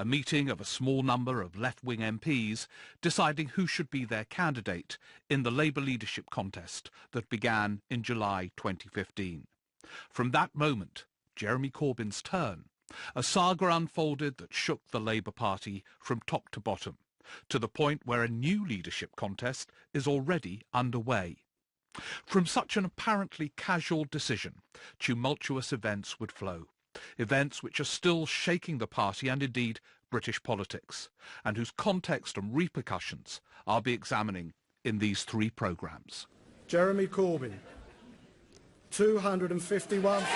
a meeting of a small number of left-wing MPs deciding who should be their candidate in the Labour leadership contest that began in July 2015. From that moment, Jeremy Corbyn's turn, a saga unfolded that shook the Labour Party from top to bottom, to the point where a new leadership contest is already underway. From such an apparently casual decision, tumultuous events would flow. Events which are still shaking the party and indeed British politics, and whose context and repercussions I'll be examining in these three programmes. Jeremy Corbyn, 251,000.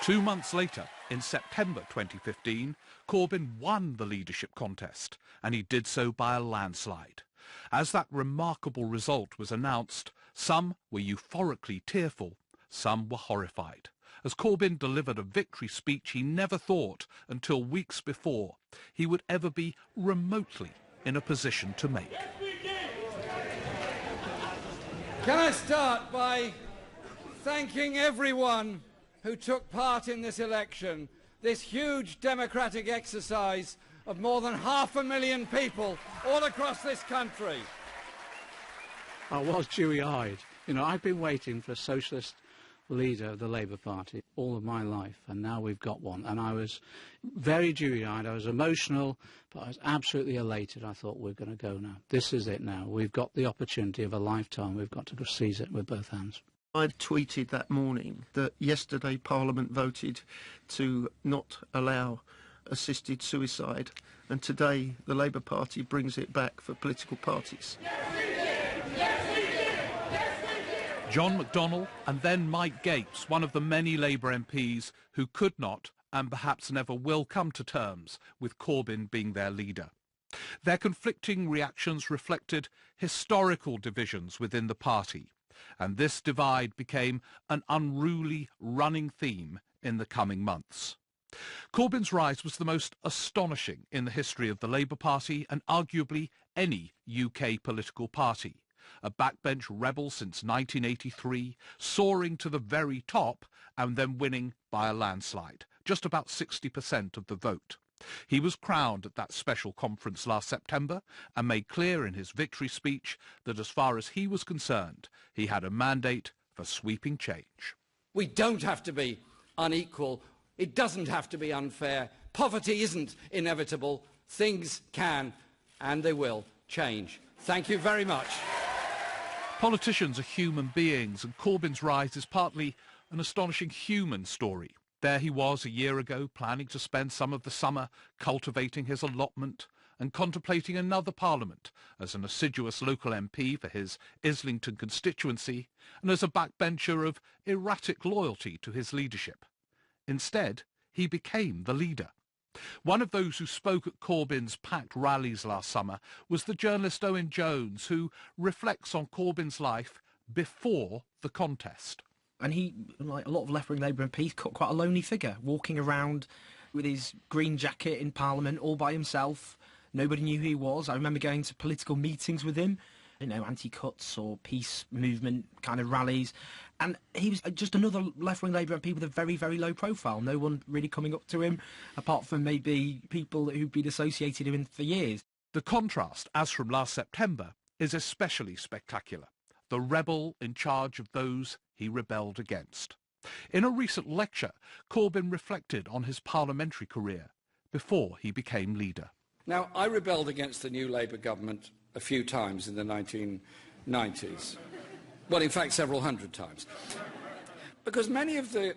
2 months later, in September 2015, Corbyn won the leadership contest, and he did so by a landslide. As that remarkable result was announced, some were euphorically tearful, some were horrified, as Corbyn delivered a victory speech he never thought, until weeks before, he would ever be remotely in a position to make. Can I start by thanking everyone who took part in this election, this huge democratic exercise of more than 500,000 people all across this country. I was dewy-eyed. You know, I've been waiting for a socialist leader of the Labour Party all of my life, and now we've got one. And I was very dewy-eyed, I was emotional, but I was absolutely elated. I thought, we're going to go now. This is it now. We've got the opportunity of a lifetime. We've got to seize it with both hands. I tweeted that morning that yesterday Parliament voted to not allow assisted suicide, and today the Labour Party brings it back for political parties. John McDonnell and then Mike Gapes, one of the many Labour MPs who could not and perhaps never will come to terms with Corbyn being their leader. Their conflicting reactions reflected historical divisions within the party, and this divide became an unruly running theme in the coming months. Corbyn's rise was the most astonishing in the history of the Labour Party and arguably any UK political party. A backbench rebel since 1983, soaring to the very top and then winning by a landslide, just about 60% of the vote. He was crowned at that special conference last September and made clear in his victory speech that as far as he was concerned, he had a mandate for sweeping change. We don't have to be unequal. It doesn't have to be unfair. Poverty isn't inevitable. Things can, and they will, change. Thank you very much. Politicians are human beings, and Corbyn's rise is partly an astonishing human story. There he was a year ago, planning to spend some of the summer cultivating his allotment and contemplating another parliament as an assiduous local MP for his Islington constituency and as a backbencher of erratic loyalty to his leadership. Instead, he became the leader. One of those who spoke at Corbyn's packed rallies last summer was the journalist Owen Jones, who reflects on Corbyn's life before the contest. And he, like a lot of left-wing Labour MPs, quite a lonely figure, walking around with his green jacket in Parliament all by himself. Nobody knew who he was. I remember going to political meetings with him, you know, anti-cuts or peace movement kind of rallies. And he was just another left-wing Labour MP with a very, very low profile. No one really coming up to him, apart from maybe people who've been associated with him for years. The contrast, as from last September, is especially spectacular. The rebel in charge of those he rebelled against. In a recent lecture, Corbyn reflected on his parliamentary career before he became leader. Now, I rebelled against the new Labour government a few times in the 1990s. Well, in fact, several hundred times. Because many of the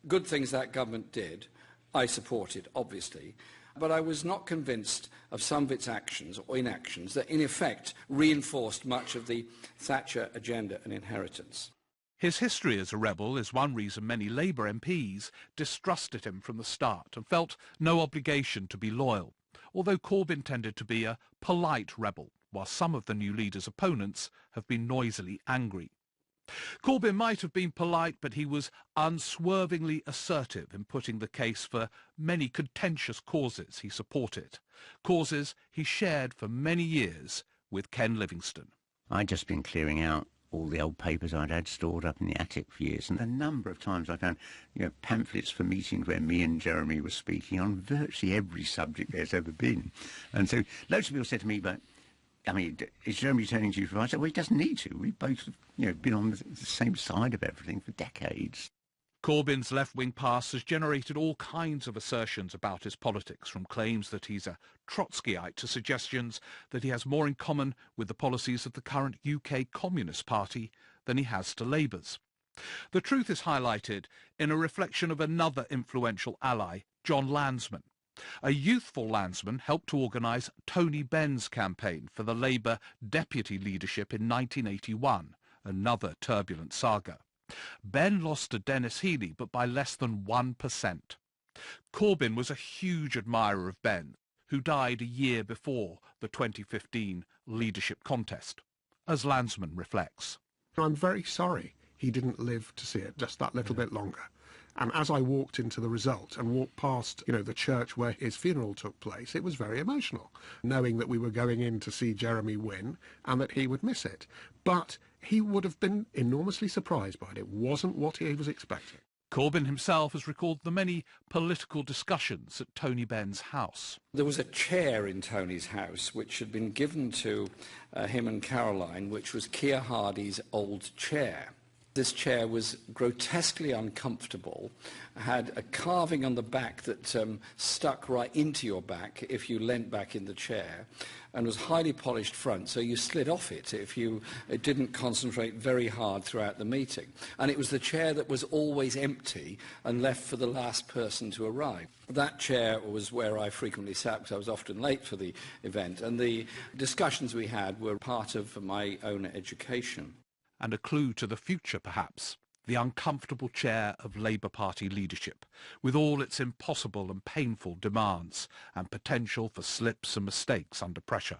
good things that government did, I supported, obviously, but I was not convinced of some of its actions or inactions that, in effect, reinforced much of the Thatcher agenda and inheritance. His history as a rebel is one reason many Labour MPs distrusted him from the start and felt no obligation to be loyal, although Corbyn tended to be a polite rebel, while some of the new leader's opponents have been noisily angry. Corbyn might have been polite, but he was unswervingly assertive in putting the case for many contentious causes he supported, causes he shared for many years with Ken Livingstone. I'd just been clearing out all the old papers I'd had stored up in the attic for years, and a number of times I found, pamphlets for meetings where me and Jeremy were speaking on virtually every subject there's ever been. And so loads of people said to me, but, is Jeremy turning to you for advice? I said, well, he doesn't need to. We've both, been on the same side of everything for decades. Corbyn's left-wing past has generated all kinds of assertions about his politics, from claims that he's a Trotskyite to suggestions that he has more in common with the policies of the current UK Communist Party than he has to Labour's. The truth is highlighted in a reflection of another influential ally, John Landsman. A youthful Landsman helped to organise Tony Benn's campaign for the Labour deputy leadership in 1981, another turbulent saga. Benn lost to Dennis Healey, but by less than 1%. Corbyn was a huge admirer of Benn, who died a year before the 2015 leadership contest. As Landsman reflects, I'm very sorry he didn't live to see it just that little bit longer. And as I walked into the result and walked past, the church where his funeral took place, it was very emotional, knowing that we were going in to see Jeremy win and that he would miss it. But he would have been enormously surprised by it. It wasn't what he was expecting. Corbyn himself has recalled the many political discussions at Tony Benn's house. There was a chair in Tony's house which had been given to him and Caroline, which was Keir Hardie's old chair. This chair was grotesquely uncomfortable, had a carving on the back that stuck right into your back if you leant back in the chair, and was highly polished front, so you slid off it if you didn't concentrate very hard throughout the meeting. And it was the chair that was always empty and left for the last person to arrive. That chair was where I frequently sat because I was often late for the event, and the discussions we had were part of my own education. And a clue to the future, perhaps, the uncomfortable chair of Labour Party leadership, with all its impossible and painful demands and potential for slips and mistakes under pressure.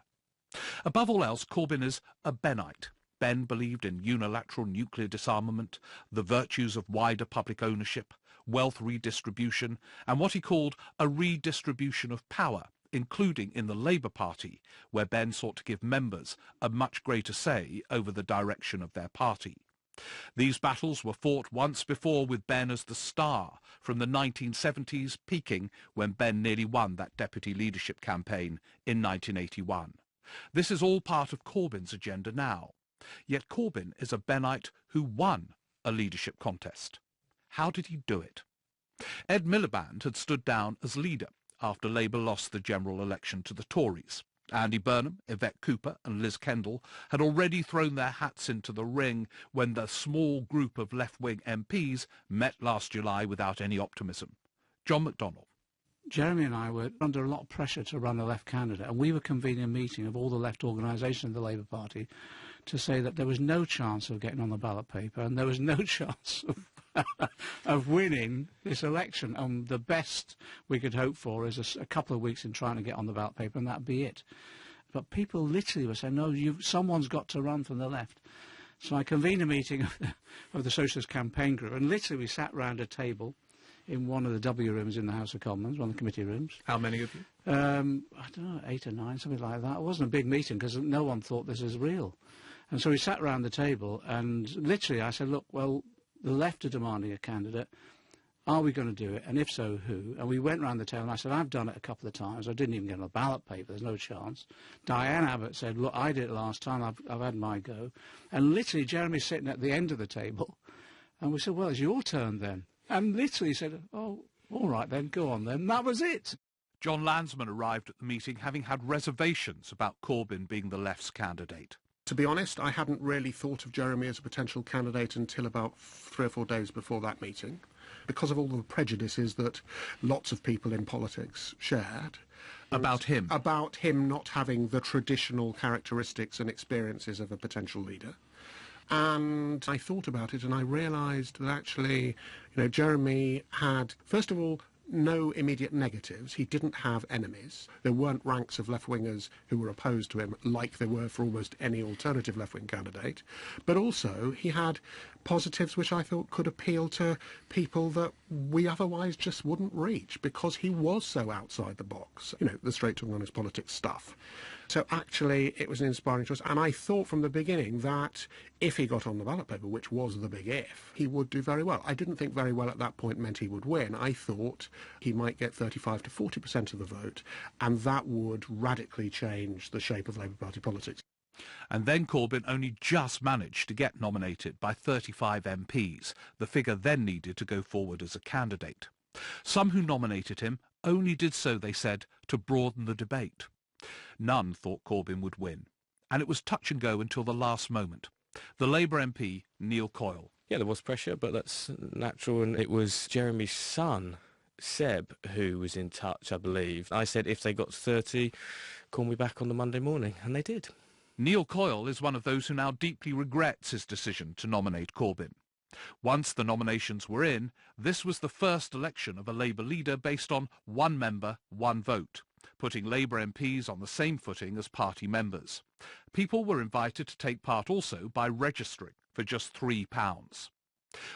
Above all else, Corbyn is a Bennite. Benn believed in unilateral nuclear disarmament, the virtues of wider public ownership, wealth redistribution, and what he called a redistribution of power, including in the Labour Party, where Benn sought to give members a much greater say over the direction of their party. These battles were fought once before with Benn as the star, from the 1970s, peaking when Benn nearly won that deputy leadership campaign in 1981. This is all part of Corbyn's agenda now. Yet Corbyn is a Bennite who won a leadership contest. How did he do it? Ed Miliband had stood down as leader after Labour lost the general election to the Tories. Andy Burnham, Yvette Cooper and Liz Kendall had already thrown their hats into the ring when the small group of left-wing MPs met last July without any optimism. John McDonnell. Jeremy and I were under a lot of pressure to run a left candidate, and we were convening a meeting of all the left organisations of the Labour Party to say that there was no chance of getting on the ballot paper and there was no chance of winning this election. And the best we could hope for is a couple of weeks in trying to get on the ballot paper, and that'd be it. But people literally were saying, no, someone's got to run from the left. So I convened a meeting of the Socialist Campaign Group, and literally we sat round a table in one of the W rooms in the House of Commons, one of the committee rooms. How many of you? I don't know, 8 or 9, something like that. It wasn't a big meeting because no one thought this was real. And so we sat around the table and literally I said, look, well, the left are demanding a candidate. Are we going to do it? And if so, who? And we went round the table and I said, I've done it a couple of times. I didn't even get on the ballot paper. There's no chance. Diane Abbott said, look, I did it last time. I've had my go. And literally Jeremy's sitting at the end of the table. And we said, well, it's your turn then. And literally said, oh, all right then, go on then. That was it. John Landsman arrived at the meeting having had reservations about Corbyn being the left's candidate. To be honest, I hadn't really thought of Jeremy as a potential candidate until about 3 or 4 days before that meeting, because of all the prejudices that lots of people in politics shared. About him? About him not having the traditional characteristics and experiences of a potential leader. And I thought about it and I realised that actually, Jeremy had, first of all, no immediate negatives. He didn't have enemies. There weren't ranks of left-wingers who were opposed to him like there were for almost any alternative left-wing candidate. But also, he had positives which I thought could appeal to people that we otherwise just wouldn't reach, because he was so outside the box, you know, the straight talking honest politics stuff. So actually it was an inspiring choice, and I thought from the beginning that if he got on the ballot paper, which was the big if, he would do very well. I didn't think very well at that point meant he would win. I thought he might get 35 to 40% of the vote, and that would radically change the shape of Labour Party politics. And then Corbyn only just managed to get nominated by 35 MPs, the figure then needed to go forward as a candidate. Some who nominated him only did so, they said, to broaden the debate. None thought Corbyn would win, and it was touch and go until the last moment. The Labour MP, Neil Coyle. Yeah, there was pressure, but that's natural, and it was Jeremy's son, Seb, who was in touch, I believe. I said if they got 30, call me back on the Monday morning, and they did. Neil Coyle is one of those who now deeply regrets his decision to nominate Corbyn. Once the nominations were in, this was the first election of a Labour leader based on one member, one vote, putting Labour MPs on the same footing as party members. People were invited to take part also by registering for just £3.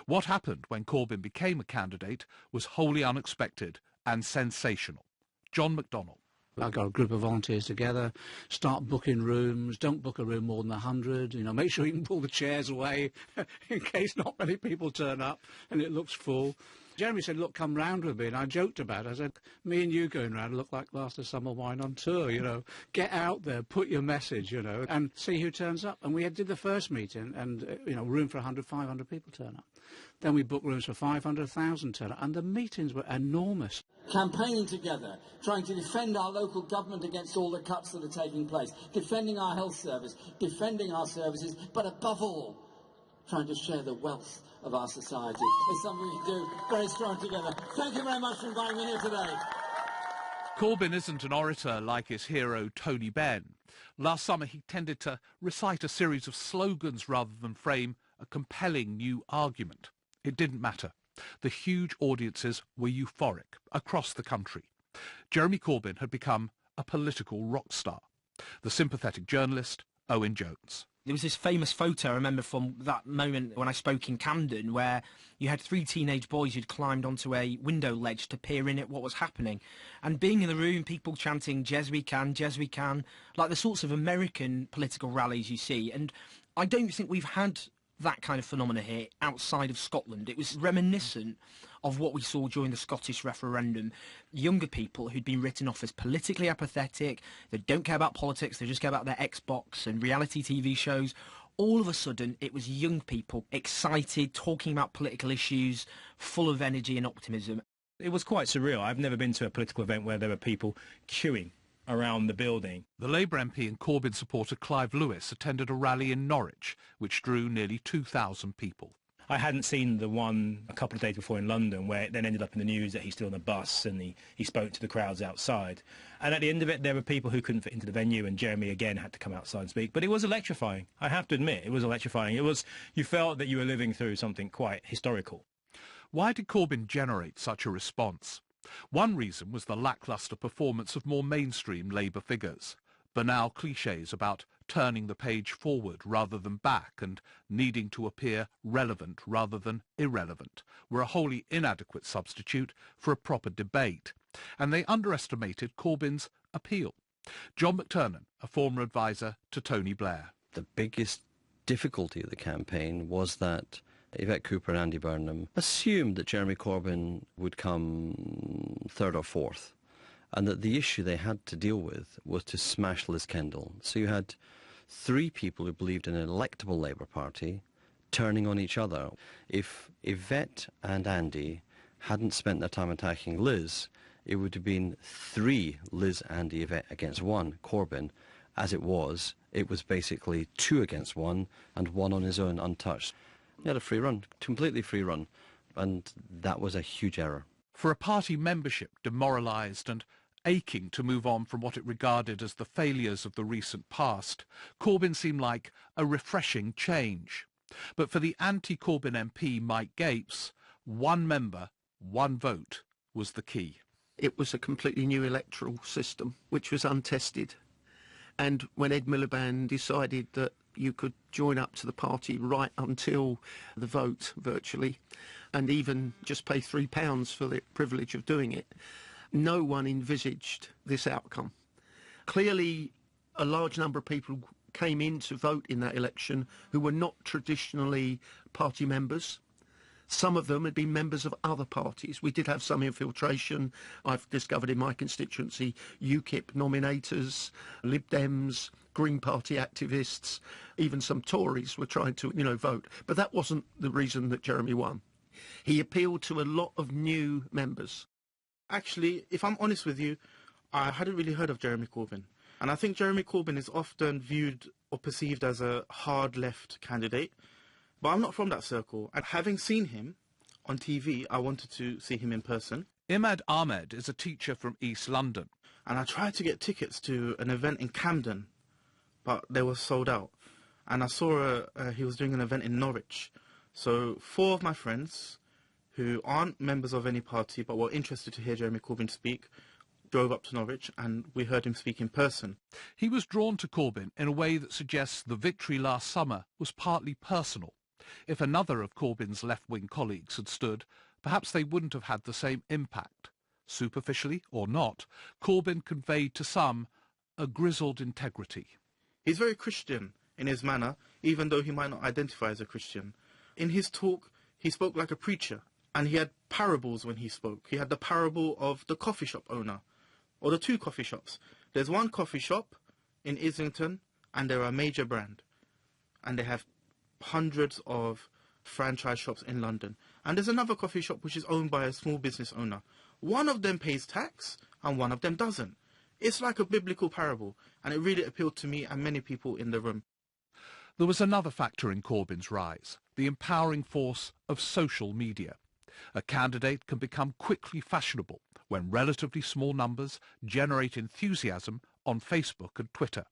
What happened when Corbyn became a candidate was wholly unexpected and sensational. John McDonnell. I got a group of volunteers together, start booking rooms, don't book a room more than 100, you know, make sure you can pull the chairs away in case not many people turn up and it looks full. Jeremy said, look, come round with me, and I joked about it. I said, me and you going round look like Last of Summer Wine on tour, you know. Get out there, put your message, you know, and see who turns up. And we did the first meeting, and, you know, room for 100, 500 people turn up. Then we booked rooms for 500, 1,000 turn up, and the meetings were enormous. Campaigning together, trying to defend our local government against all the cuts that are taking place, defending our health service, defending our services, but above all, trying to share the wealth of our society. It's something we do very strong together. Thank you very much for inviting me here today. Corbyn isn't an orator like his hero Tony Benn. Last summer he tended to recite a series of slogans rather than frame a compelling new argument. It didn't matter. The huge audiences were euphoric across the country. Jeremy Corbyn had become a political rock star. The sympathetic journalist Owen Jones. There was this famous photo, I remember, from that moment when I spoke in Camden, where you had 3 teenage boys who'd climbed onto a window ledge to peer in at what was happening. And being in the room, people chanting, "Jez we can," like the sorts of American political rallies you see. And I don't think we've had that kind of phenomena here outside of Scotland. It was reminiscent of what we saw during the Scottish referendum. Younger people who'd been written off as politically apathetic, they don't care about politics, they just care about their Xbox and reality TV shows. All of a sudden, it was young people excited, talking about political issues, full of energy and optimism. It was quite surreal. I've never been to a political event where there were people queuing around the building. The Labour MP and Corbyn supporter Clive Lewis attended a rally in Norwich, which drew nearly 2,000 people. I hadn't seen the one a couple of days before in London, where it then ended up in the news that he's still on a bus and he spoke to the crowds outside. And at the end of it, there were people who couldn't fit into the venue, and Jeremy again had to come outside and speak. But it was electrifying. I have to admit, it was electrifying. You felt that you were living through something quite historical. Why did Corbyn generate such a response? One reason was the lacklustre performance of more mainstream Labour figures. Banal clichés about turning the page forward rather than back and needing to appear relevant rather than irrelevant were a wholly inadequate substitute for a proper debate, and they underestimated Corbyn's appeal. John McTernan, a former advisor to Tony Blair. The biggest difficulty of the campaign was that Yvette Cooper and Andy Burnham assumed that Jeremy Corbyn would come third or fourth, and that the issue they had to deal with was to smash Liz Kendall. So you had 3 people who believed in an electable Labour Party turning on each other. If Yvette and Andy hadn't spent their time attacking Liz, it would have been 3 Liz, Andy, Yvette against 1 Corbyn. As it was basically 2 against 1, and 1 on his own, untouched. He had a free run, completely free run, and that was a huge error. For a party membership demoralised and aching to move on from what it regarded as the failures of the recent past, Corbyn seemed like a refreshing change. But for the anti-Corbyn MP Mike Gapes, 1 member, 1 vote was the key. It was a completely new electoral system, which was untested. And when Ed Miliband decided that You could join up to the party right until the vote, virtually, and even just pay £3 for the privilege of doing it. No one envisaged this outcome. Clearly, a large number of people came in to vote in that election who were not traditionally party members. Some of them had been members of other parties. We did have some infiltration. I've discovered in my constituency UKIP nominators, Lib Dems, Green Party activists, even some Tories were trying to, vote. But that wasn't the reason that Jeremy won. He appealed to a lot of new members. Actually, if I'm honest with you, I hadn't really heard of Jeremy Corbyn. And I think Jeremy Corbyn is often viewed or perceived as a hard left candidate. But I'm not from that circle. And having seen him on TV, I wanted to see him in person. Imad Ahmed is a teacher from East London. And I tried to get tickets to an event in Camden, but they were sold out. And I saw he was doing an event in Norwich. So 4 of my friends, who aren't members of any party but were interested to hear Jeremy Corbyn speak, drove up to Norwich and we heard him speak in person. He was drawn to Corbyn in a way that suggests the victory last summer was partly personal. If another of Corbyn's left-wing colleagues had stood, perhaps they wouldn't have had the same impact. Superficially or not, Corbyn conveyed to some a grizzled integrity. He's very Christian in his manner, even though he might not identify as a Christian. In his talk, he spoke like a preacher, and he had parables when he spoke. He had the parable of the coffee shop owner, or the 2 coffee shops. There's one coffee shop in Islington, and they're a major brand, and they have hundreds of franchise shops in London. And there's another coffee shop which is owned by a small business owner. One of them pays tax, and one of them doesn't. It's like a biblical parable, and it really appealed to me and many people in the room. There was another factor in Corbyn's rise, the empowering force of social media. A candidate can become quickly fashionable when relatively small numbers generate enthusiasm on Facebook and Twitter.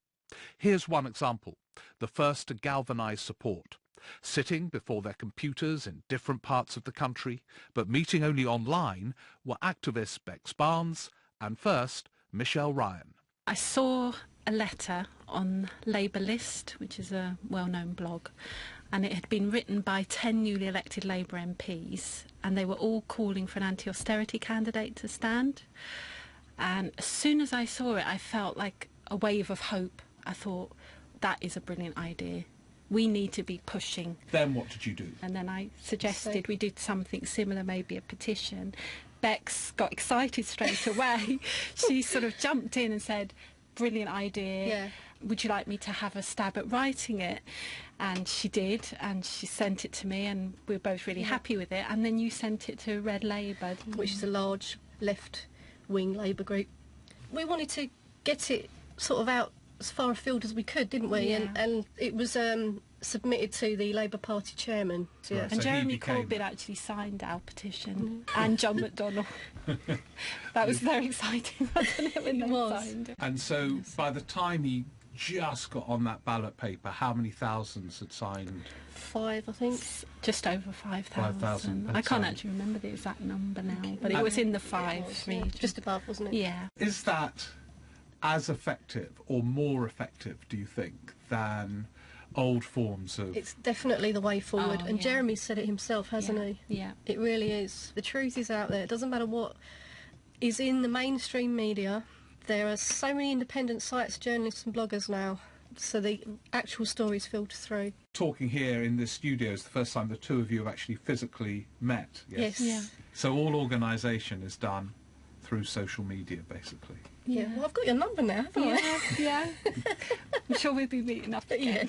Here's one example, the first to galvanise support. Sitting before their computers in different parts of the country, but meeting only online, were activists Bex Barnes and first Michelle Ryan. I saw a letter on Labour List, which is a well-known blog, and it had been written by 10 newly elected Labour MPs, and they were all calling for an anti-austerity candidate to stand. And as soon as I saw it, I felt like a wave of hope. I thought, that is a brilliant idea. We need to be pushing. Then what did you do? And then I suggested we did something similar, maybe a petition. Bex got excited straight away. She sort of jumped in and said, brilliant idea. Yeah. Would you like me to have a stab at writing it? And she did, and she sent it to me, and we were both really happy with it. And then you sent it to Red Labour, which is a large left-wing Labour group. We wanted to get it sort of out as far afield as we could, didn't we? Yeah. And it was submitted to the Labour Party chairman. Yeah. Right, and so Jeremy Corbyn actually signed our petition, and John McDonnell. That was very exciting, wasn't it, when they signed it? And so by the time he just got on that ballot paper, how many thousands had signed? 5, I think. Just over 5,000. I can't actually remember the exact number now, but it was in the 5 region. Just above, wasn't it? Yeah. Is that as effective or more effective, do you think, than old forms of... It's definitely the way forward. And Jeremy said it himself, hasn't he? Yeah. It really is. The truth is out there. It doesn't matter what is in the mainstream media. There are so many independent sites, journalists and bloggers now, so the actual stories filter through. Talking here in this studio is the first time the two of you have actually physically met. Yes. Yeah. So all organisation is done through social media, basically. Yeah, well, I've got your number now, haven't I? Yeah. I'm sure we'll be meeting up again.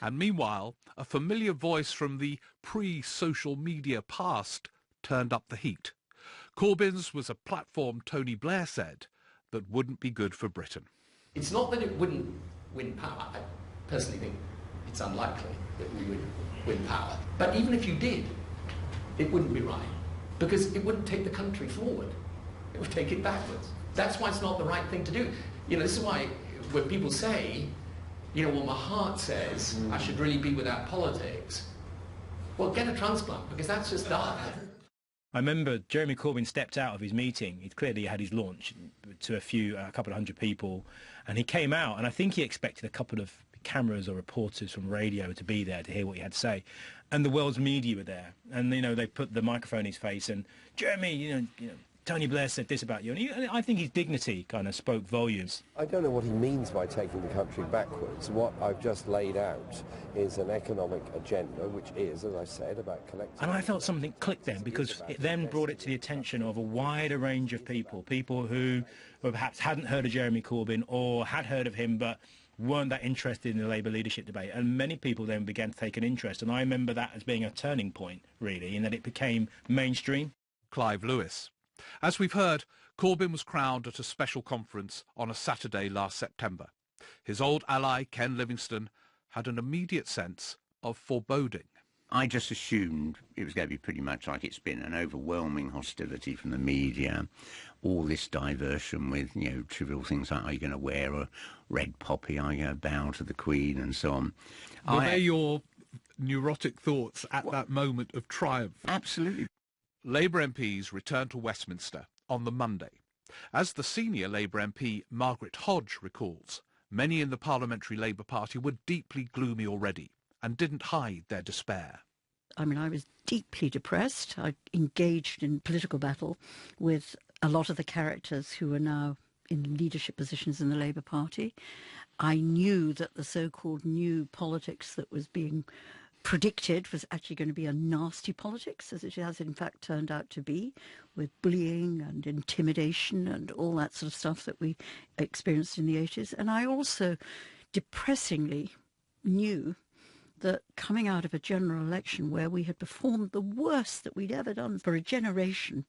And meanwhile, a familiar voice from the pre-social media past turned up the heat. Corbyn's was a platform, Tony Blair said, that wouldn't be good for Britain. It's not that it wouldn't win power. I personally think it's unlikely that we would win power. But even if you did, it wouldn't be right, because it wouldn't take the country forward. It would take it backwards. That's why it's not the right thing to do. You know, this is why when people say, you know, well, my heart says I should really be without politics, well, get a transplant, because that's just that. I remember Jeremy Corbyn stepped out of his meeting. He'd clearly had his launch to a couple of hundred people, and he came out, and I think he expected a couple of cameras or reporters from radio to be there to hear what he had to say. And the world's media were there. And, they put the microphone in his face and, Jeremy, Tony Blair said this about you. And I think his dignity kind of spoke volumes. I don't know what he means by taking the country backwards. What I've just laid out is an economic agenda, which is, as I said, about collective... And I felt something clicked then, because it then brought it to the attention of a wider range of people who perhaps hadn't heard of Jeremy Corbyn or had heard of him but weren't that interested in the Labour leadership debate. And many people then began to take an interest. And I remember that as being a turning point, really, in that it became mainstream. Clive Lewis. As we've heard, Corbyn was crowned at a special conference on a Saturday last September. His old ally, Ken Livingstone, had an immediate sense of foreboding. I just assumed it was going to be pretty much like it's been, an overwhelming hostility from the media, all this diversion with, trivial things like, are you going to wear a red poppy, are you going to bow to the Queen, and so on. Were they your neurotic thoughts at that moment of triumph? Absolutely. Labour MPs returned to Westminster on the Monday. As the senior Labour MP Margaret Hodge recalls, many in the Parliamentary Labour Party were deeply gloomy already and didn't hide their despair. I was deeply depressed. I engaged in political battle with a lot of the characters who are now in leadership positions in the Labour Party. I knew that the so-called new politics that was being predicted was actually going to be a nasty politics, as it has in fact turned out to be, with bullying and intimidation and all that sort of stuff that we experienced in the 80s. And I also depressingly knew that coming out of a general election where we had performed the worst that we'd ever done for a generation,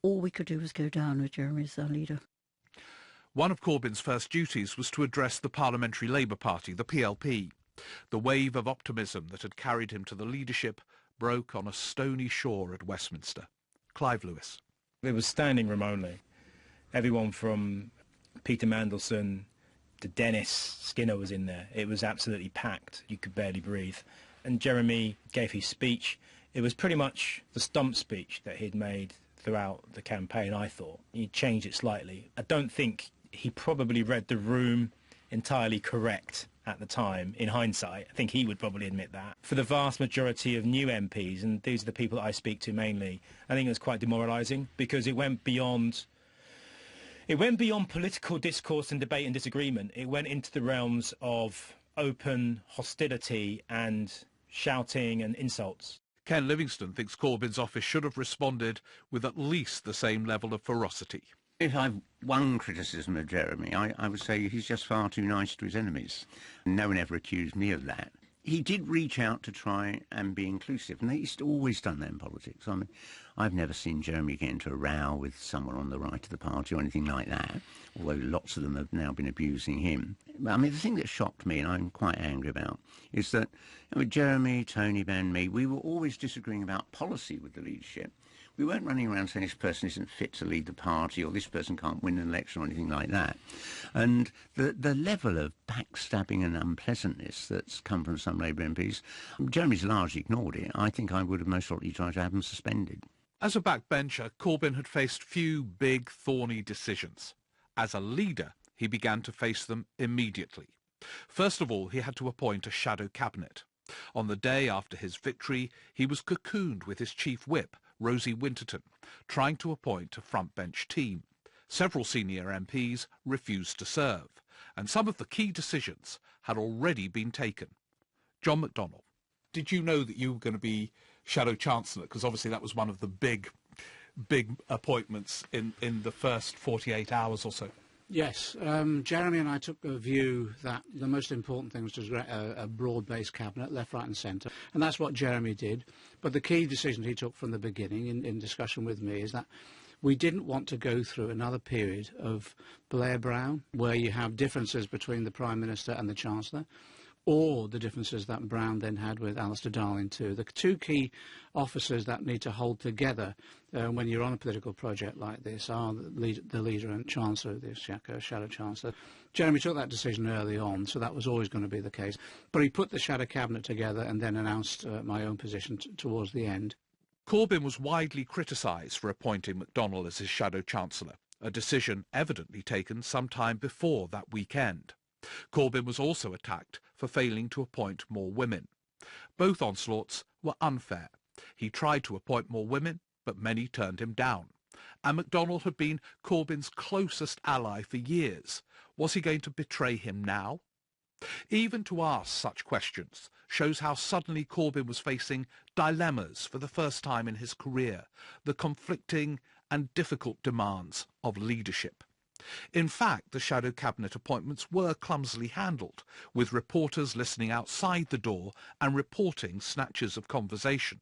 all we could do was go down with Jeremy as our leader. One of Corbyn's first duties was to address the Parliamentary Labour Party, the PLP. The wave of optimism that had carried him to the leadership broke on a stony shore at Westminster. Clive Lewis. It was standing room only. Everyone from Peter Mandelson to Dennis Skinner was in there. It was absolutely packed. You could barely breathe. And Jeremy gave his speech. It was pretty much the stump speech that he'd made throughout the campaign, I thought. He changed it slightly. I don't think he probably read the room entirely correct at the time, in hindsight. I think he would probably admit that. For the vast majority of new MPs, and these are the people that I speak to mainly, I think it was quite demoralising, because it went beyond political discourse and debate and disagreement. It went into the realms of open hostility and shouting and insults. Ken Livingstone thinks Corbyn's office should have responded with at least the same level of ferocity. If I've one criticism of Jeremy, I would say he's just far too nice to his enemies. No one ever accused me of that. He did reach out to try and be inclusive, and he's always done that in politics. I've never seen Jeremy get into a row with someone on the right of the party or anything like that, although lots of them have now been abusing him. The thing that shocked me, and I'm quite angry about, is that Jeremy, Tony, Ben, me, we were always disagreeing about policy with the leadership. We weren't running around saying this person isn't fit to lead the party or this person can't win an election or anything like that. And the level of backstabbing and unpleasantness that's come from some Labour MPs, Jeremy's largely ignored it. I think I would have most likely tried to have him suspended. As a backbencher, Corbyn had faced few big, thorny decisions. As a leader, he began to face them immediately. First of all, he had to appoint a shadow cabinet. On the day after his victory, he was cocooned with his chief whip, Rosie Winterton, trying to appoint a front-bench team. Several senior MPs refused to serve, and some of the key decisions had already been taken. John McDonnell. Did you know that you were going to be Shadow Chancellor? Because obviously that was one of the big appointments in the first 48 hours or so. Yes, Jeremy and I took a view that the most important thing was to get a broad-based cabinet, left, right and centre, and that's what Jeremy did. But the key decision he took from the beginning in discussion with me is that we didn't want to go through another period of Blair-Brown, where you have differences between the Prime Minister and the Chancellor, or the differences that Brown then had with Alistair Darling too. The two key officers that need to hold together when you're on a political project like this are the leader and Chancellor, the Shadow Chancellor. Jeremy took that decision early on, so that was always going to be the case. But he put the Shadow Cabinet together and then announced my own position towards the end. Corbyn was widely criticised for appointing McDonnell as his Shadow Chancellor, a decision evidently taken some time before that weekend. Corbyn was also attacked for failing to appoint more women. Both onslaughts were unfair. He tried to appoint more women, but many turned him down. And MacDonald had been Corbyn's closest ally for years. Was he going to betray him now? Even to ask such questions shows how suddenly Corbyn was facing dilemmas for the first time in his career, the conflicting and difficult demands of leadership. In fact, the shadow cabinet appointments were clumsily handled, with reporters listening outside the door and reporting snatches of conversation.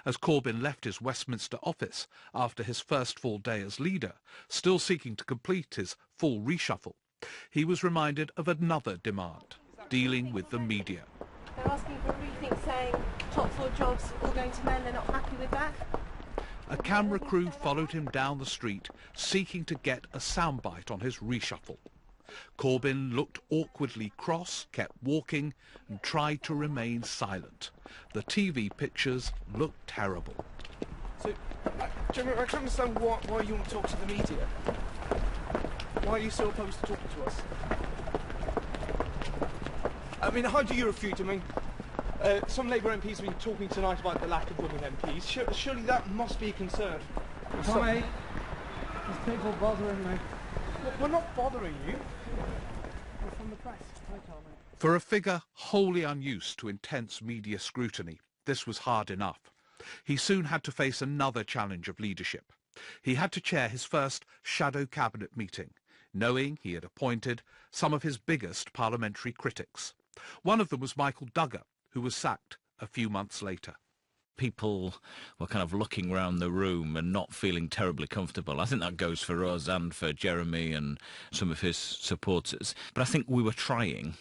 As Corbyn left his Westminster office after his first full day as leader, still seeking to complete his full reshuffle, he was reminded of another demand, dealing with the media. They're asking for a rethink, saying top floor jobs all going to men. They're not happy with that. A camera crew followed him down the street, seeking to get a soundbite on his reshuffle. Corbyn looked awkwardly cross, kept walking, and tried to remain silent. The TV pictures looked terrible. So, Jeremy, I can't understand why you want to talk to the media. Why are you so opposed to talking to us? I mean, how do you refute? I mean, some Labour MPs have been talking tonight about the lack of women MPs. Surely that must be a concern. Tommy, there's people bothering me. We're not bothering you. We're from the press. Hi, Tommy. For a figure wholly unused to intense media scrutiny, this was hard enough. He soon had to face another challenge of leadership. He had to chair his first shadow cabinet meeting, knowing he had appointed some of his biggest parliamentary critics. One of them was Michael Duggar, who was sacked a few months later. People were kind of looking around the room and not feeling terribly comfortable. I think that goes for us and for Jeremy and some of his supporters. But I think we were trying.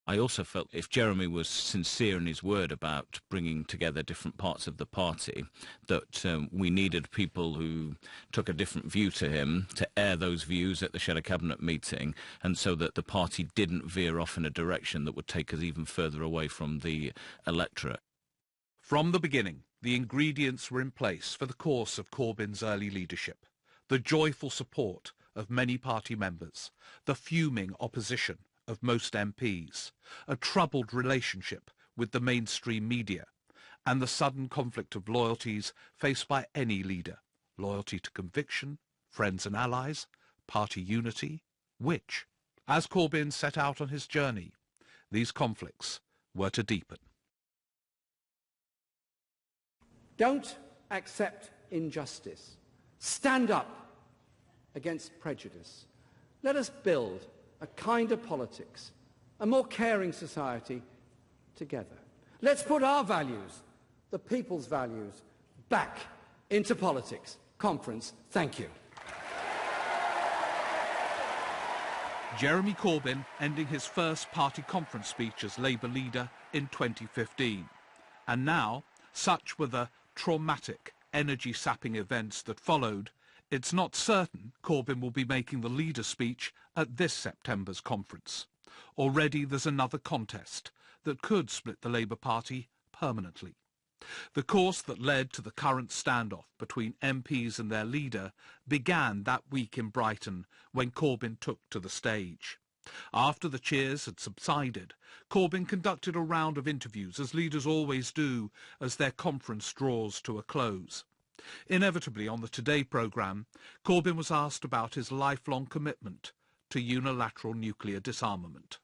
I also felt if Jeremy was sincere in his word about bringing together different parts of the party, that we needed people who took a different view to him to air those views at the Shadow Cabinet meeting, and so that the party didn't veer off in a direction that would take us even further away from the electorate. From the beginning, the ingredients were in place for the course of Corbyn's early leadership. The joyful support of many party members, the fuming opposition of most MPs, a troubled relationship with the mainstream media, and the sudden conflict of loyalties faced by any leader. Loyalty to conviction, friends and allies, party unity, which, as Corbyn set out on his journey, these conflicts were to deepen. Don't accept injustice. Stand up against prejudice. Let us build a kinder politics, a more caring society together. Let's put our values, the people's values, back into politics. Conference, thank you. Jeremy Corbyn ending his first party conference speech as Labour leader in 2015. And now, such were the traumatic, energy-sapping events that followed, it's not certain Corbyn will be making the leader speech at this September's conference. Already there's another contest that could split the Labour Party permanently. The course that led to the current standoff between MPs and their leader began that week in Brighton when Corbyn took to the stage. After the cheers had subsided, Corbyn conducted a round of interviews, as leaders always do, as their conference draws to a close. Inevitably, on the Today programme, Corbyn was asked about his lifelong commitment to unilateral nuclear disarmament.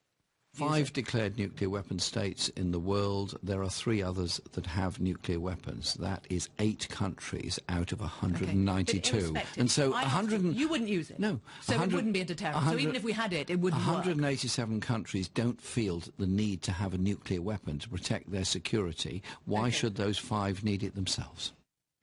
5 declared nuclear weapon states in the world. There are 3 others that have nuclear weapons. That is 8 countries out of 192. Okay, and so you wouldn't use it. No. So it wouldn't be a deterrent. So even if we had it, it wouldn't 187 work. countries don't feel the need to have a nuclear weapon to protect their security. Why should those 5 need it themselves?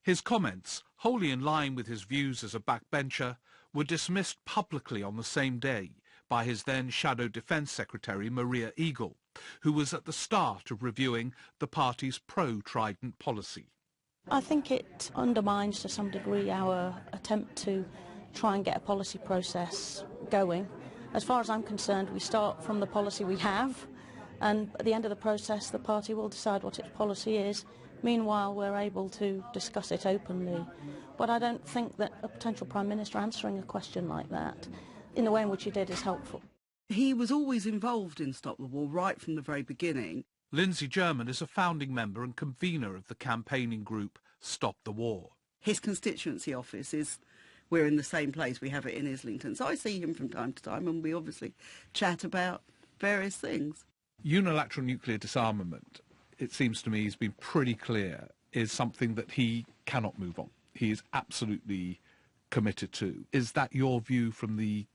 His comments, wholly in line with his views as a backbencher, were dismissed publicly on the same day by his then Shadow Defence Secretary Maria Eagle, who was at the start of reviewing the party's pro-Trident policy. I think it undermines to some degree our attempt to try and get a policy process going. As far as I'm concerned, we start from the policy we have, and at the end of the process the party will decide what its policy is. Meanwhile, we're able to discuss it openly. But I don't think that a potential Prime Minister answering a question like that, in the way in which he did, is helpful. He was always involved in Stop the War right from the very beginning. Lindsay German is a founding member and convener of the campaigning group Stop the War. His constituency office is, we're in the same place, we have it in Islington. So I see him from time to time and we obviously chat about various things. Unilateral nuclear disarmament, it seems to me, has been pretty clear, is something that he cannot move on. He is absolutely committed to. Is that your view from the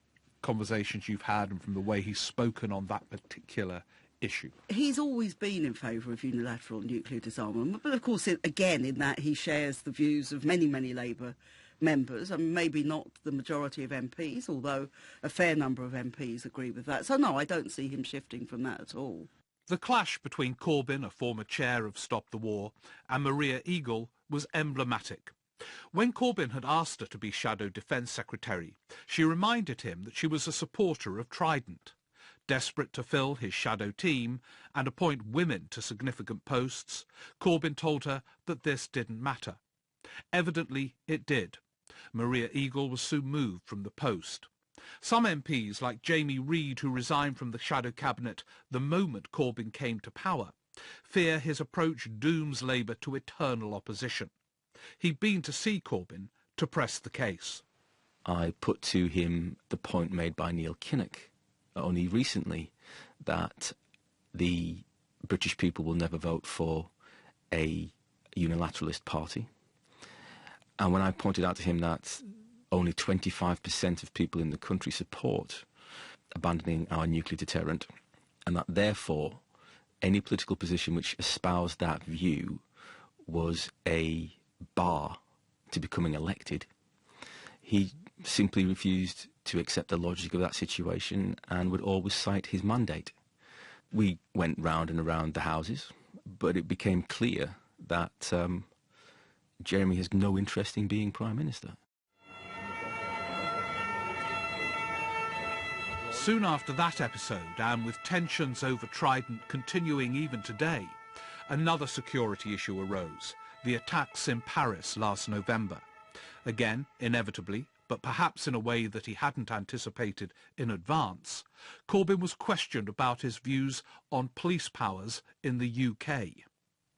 conversations you've had and from the way he's spoken on that particular issue? He's always been in favour of unilateral nuclear disarmament, but of course, again, in that he shares the views of many, many Labour members, and maybe not the majority of MPs, although a fair number of MPs agree with that. So no, I don't see him shifting from that at all. The clash between Corbyn, a former chair of Stop the War, and Maria Eagle was emblematic. When Corbyn had asked her to be Shadow Defence Secretary, she reminded him that she was a supporter of Trident. Desperate to fill his shadow team and appoint women to significant posts, Corbyn told her that this didn't matter. Evidently it did. Maria Eagle was soon moved from the post. Some MPs, like Jamie Reid, who resigned from the shadow cabinet the moment Corbyn came to power, fear his approach dooms Labour to eternal opposition. He'd been to see Corbyn to press the case. I put to him the point made by Neil Kinnock only recently, that the British people will never vote for a unilateralist party. And when I pointed out to him that only 25% of people in the country support abandoning our nuclear deterrent, and that therefore any political position which espoused that view was a bar to becoming elected, he simply refused to accept the logic of that situation and would always cite his mandate. We went round and around the houses, but it became clear that Jeremy has no interest in being Prime Minister. Soon after that episode, and with tensions over Trident continuing even today, another security issue arose, the attacks in Paris last November. Again, inevitably, but perhaps in a way that he hadn't anticipated in advance, Corbyn was questioned about his views on police powers in the UK.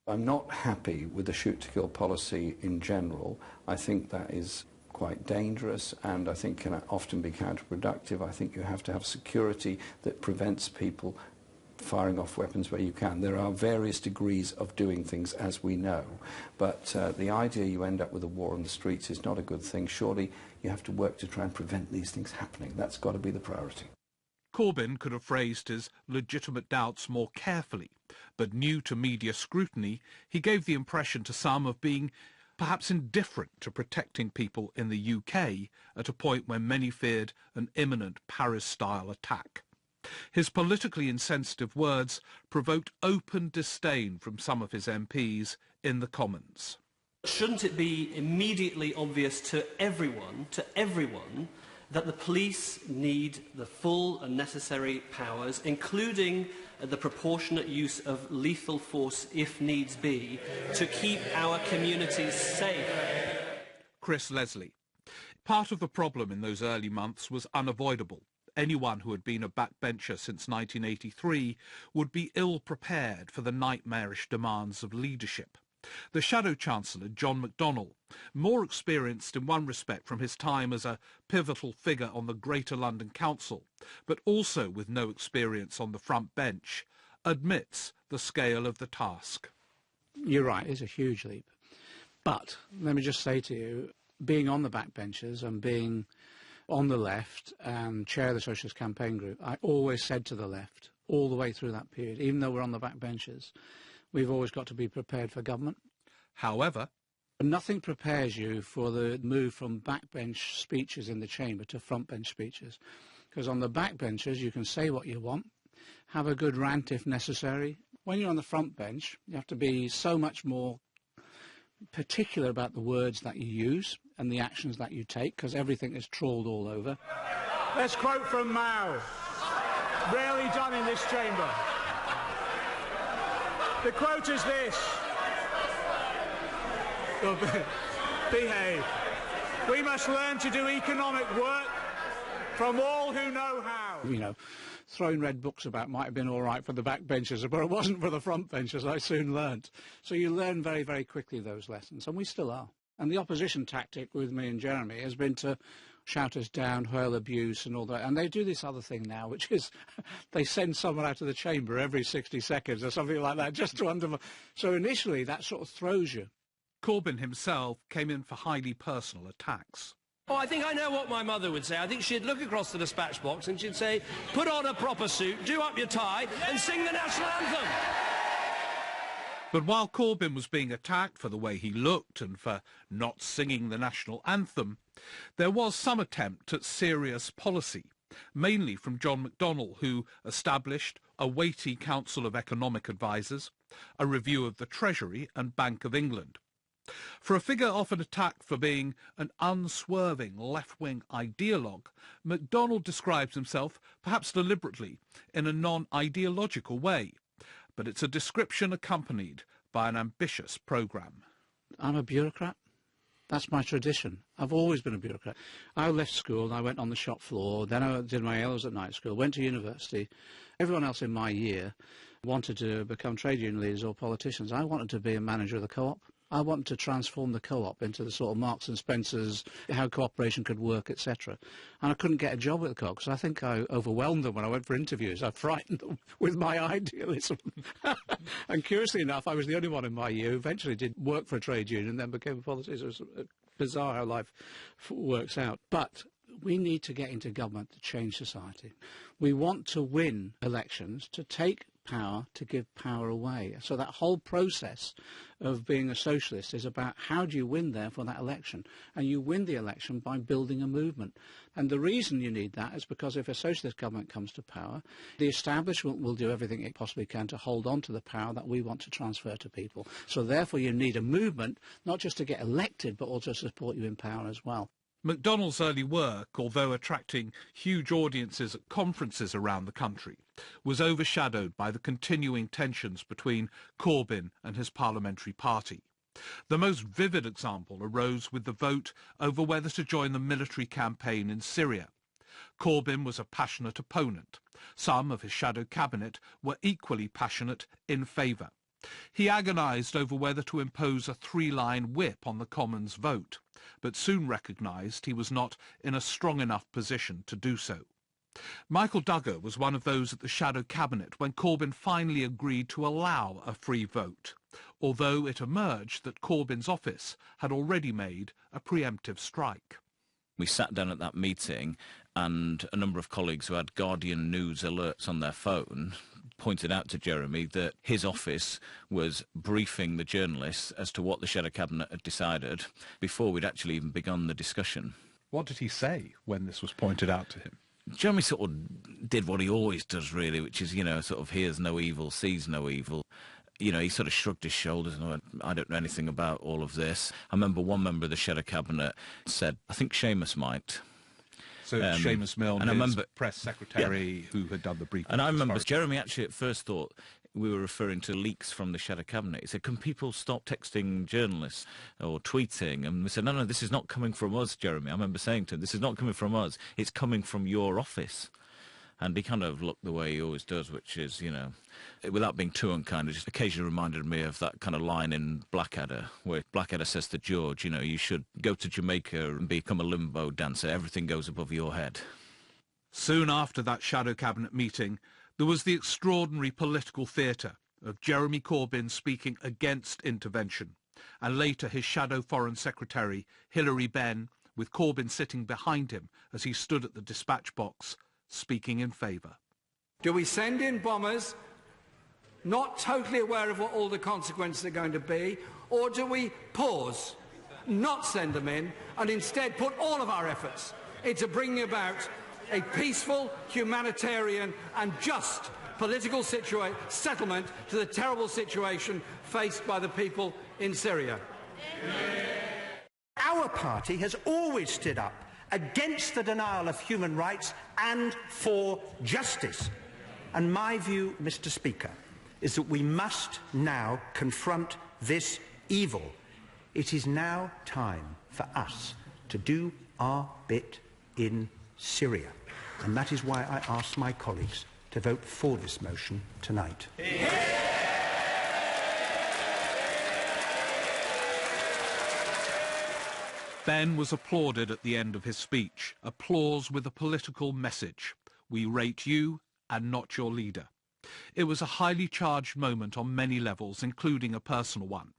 I'm not happy with the shoot-to-kill policy in general. I think that is quite dangerous and I think can often be counterproductive. I think you have to have security that prevents people firing off weapons where you can. There are various degrees of doing things, as we know, but the idea you end up with a war on the streets is not a good thing. Surely you have to work to try and prevent these things happening. That's got to be the priority. Corbyn could have phrased his legitimate doubts more carefully, but new to media scrutiny, he gave the impression to some of being perhaps indifferent to protecting people in the UK at a point when many feared an imminent Paris-style attack. His politically insensitive words provoked open disdain from some of his MPs in the Commons. Shouldn't it be immediately obvious to everyone, that the police need the full and necessary powers, including the proportionate use of lethal force, if needs be, to keep our communities safe? Chris Leslie. Part of the problem in those early months was unavoidable. Anyone who had been a backbencher since 1983 would be ill-prepared for the nightmarish demands of leadership. The Shadow Chancellor, John McDonnell, more experienced in one respect from his time as a pivotal figure on the Greater London Council, but also with no experience on the front bench, admits the scale of the task. You're right, it's a huge leap. But let me just say to you, being on the backbenches and being on the left and chair of the Socialist Campaign Group, I always said to the left, all the way through that period, even though we're on the backbenches, we've always got to be prepared for government. However, nothing prepares you for the move from backbench speeches in the chamber to frontbench speeches. Because on the backbenches, you can say what you want, have a good rant if necessary. When you're on the front bench, you have to be so much more particular about the words that you use and the actions that you take, because everything is trawled all over. Let's quote from Mao. Rarely done in this chamber. The quote is this. Behave. We must learn to do economic work from all who know how. You know, throwing red books about might have been all right for the backbenchers, but it wasn't for the frontbenchers, I soon learnt. So you learn very, very quickly those lessons, and we still are. And the opposition tactic with me and Jeremy has been to shout us down, hurl abuse and all that. And they do this other thing now, which is they send someone out of the chamber every 60 seconds or something like that, just to undermine. So initially that sort of throws you. Corbyn himself came in for highly personal attacks. Oh, I think I know what my mother would say. I think she'd look across the dispatch box and she'd say, put on a proper suit, do up your tie and sing the national anthem. But while Corbyn was being attacked for the way he looked and for not singing the national anthem, there was some attempt at serious policy, mainly from John McDonnell, who established a weighty Council of Economic Advisers, a review of the Treasury and Bank of England. For a figure often attacked for being an unswerving left-wing ideologue, McDonnell describes himself, perhaps deliberately, in a non-ideological way. But it's a description accompanied by an ambitious programme. I'm a bureaucrat. That's my tradition. I've always been a bureaucrat. I left school and I went on the shop floor, then I did my A-levels at night school, went to university. Everyone else in my year wanted to become trade union leaders or politicians. I wanted to be a manager of the co-op. I wanted to transform the co-op into the sort of Marks and Spencer's, how cooperation could work, etc. And I couldn't get a job at the co-op because I think I overwhelmed them when I went for interviews. I frightened them with my idealism. And curiously enough, I was the only one in my year who eventually did work for a trade union and then became a politician. It was bizarre how life works out. But we need to get into government to change society. We want to win elections, to take power, to give power away. So that whole process of being a socialist is about how do you win there for that election. And you win the election by building a movement. And the reason you need that is because if a socialist government comes to power, the establishment will do everything it possibly can to hold on to the power that we want to transfer to people. So therefore you need a movement, not just to get elected, but also to support you in power as well. McDonnell's early work, although attracting huge audiences at conferences around the country, was overshadowed by the continuing tensions between Corbyn and his parliamentary party. The most vivid example arose with the vote over whether to join the military campaign in Syria. Corbyn was a passionate opponent. Some of his shadow cabinet were equally passionate in favour. He agonised over whether to impose a three-line whip on the Commons vote, but soon recognised he was not in a strong enough position to do so. Michael Duggar was one of those at the shadow cabinet when Corbyn finally agreed to allow a free vote, although it emerged that Corbyn's office had already made a preemptive strike. We sat down at that meeting and a number of colleagues who had Guardian News alerts on their phone pointed out to Jeremy that his office was briefing the journalists as to what the Shadow Cabinet had decided before we'd actually even begun the discussion. What did he say when this was pointed out to him? Jeremy sort of did what he always does, really, which is, sort of hears no evil, sees no evil. He sort of shrugged his shoulders and went, I don't know anything about all of this. I remember one member of the Shadow Cabinet said, I think Seamus might. So Seamus Milne, and his press secretary who had done the briefing. And I remember Jeremy actually at first thought we were referring to leaks from the Shadow Cabinet. He said, can people stop texting journalists or tweeting? And we said, no, this is not coming from us, Jeremy. I remember saying to him, this is not coming from us. It's coming from your office. And he kind of looked the way he always does, which is, without being too unkind, it just occasionally reminded me of that kind of line in Blackadder, where Blackadder says to George, you should go to Jamaica and become a limbo dancer. Everything goes above your head. Soon after that Shadow Cabinet meeting, there was the extraordinary political theatre of Jeremy Corbyn speaking against intervention, and later his shadow Foreign Secretary, Hilary Benn, with Corbyn sitting behind him as he stood at the dispatch box, speaking in favour. Do we send in bombers, not totally aware of what all the consequences are going to be, or do we pause, not send them in, and instead put all of our efforts into bringing about a peaceful, humanitarian and just political settlement to the terrible situation faced by the people in Syria? Our party has always stood up against the denial of human rights and for justice. And my view, Mr. Speaker, is that we must now confront this evil. It is now time for us to do our bit in Syria. And that is why I ask my colleagues to vote for this motion tonight. Ben was applauded at the end of his speech, applause with a political message. We rate you and not your leader. It was a highly charged moment on many levels, including a personal one.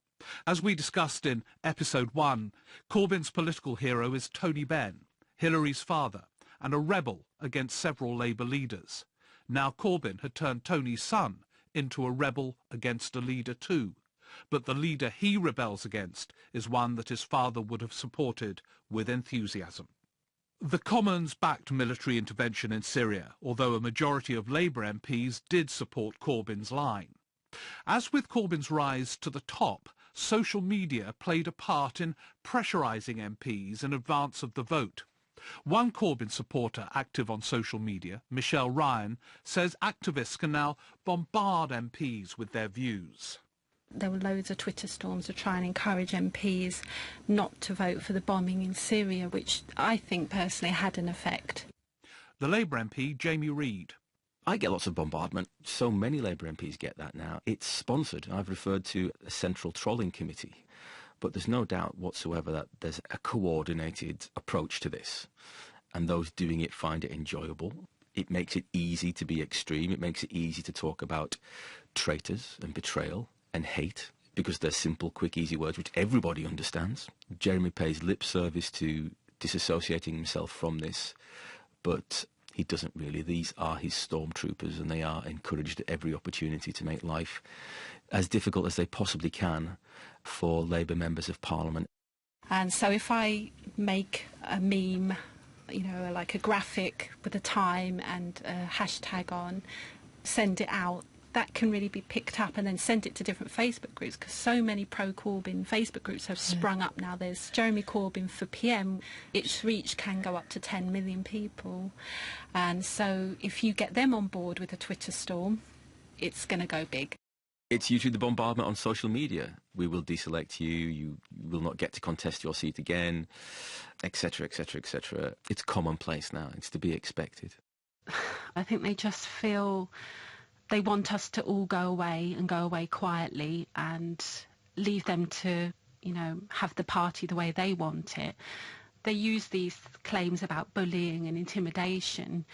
As we discussed in episode 1, Corbyn's political hero is Tony Benn, Hillary's father, and a rebel against several Labour leaders. Now Corbyn had turned Tony's son into a rebel against a leader too. But the leader he rebels against is one that his father would have supported with enthusiasm. The Commons backed military intervention in Syria, although a majority of Labour MPs did support Corbyn's line. As with Corbyn's rise to the top, social media played a part in pressurising MPs in advance of the vote. One Corbyn supporter active on social media, Michelle Ryan, says activists can now bombard MPs with their views. There were loads of Twitter storms to try and encourage MPs not to vote for the bombing in Syria, which I think personally had an effect. The Labour MP, Jamie Reid. I get lots of bombardment. So many Labour MPs get that now. It's sponsored. I've referred to a central trolling committee. But there's no doubt whatsoever that there's a coordinated approach to this. And those doing it find it enjoyable. It makes it easy to be extreme. It makes it easy to talk about traitors and betrayal and hate, because they're simple, quick, easy words which everybody understands. Jeremy pays lip service to disassociating himself from this, but he doesn't really. These are his stormtroopers, and they are encouraged at every opportunity to make life as difficult as they possibly can for Labour members of Parliament. And so if I make a meme, you know, like a graphic with a time and a hashtag on, send it out, that can really be picked up and then sent it to different Facebook groups, because so many pro-Corbyn Facebook groups have sprung up now. There's Jeremy Corbyn for PM. Its reach can go up to 10 million people. And so if you get them on board with a Twitter storm, it's going to go big. It's usually the bombardment on social media. We will deselect you, you will not get to contest your seat again, etc., etc., etc. It's commonplace now. It's to be expected. I think they just feel they want us to all go away and go away quietly and leave them to, you know, have the party the way they want it. They use these claims about bullying and intimidation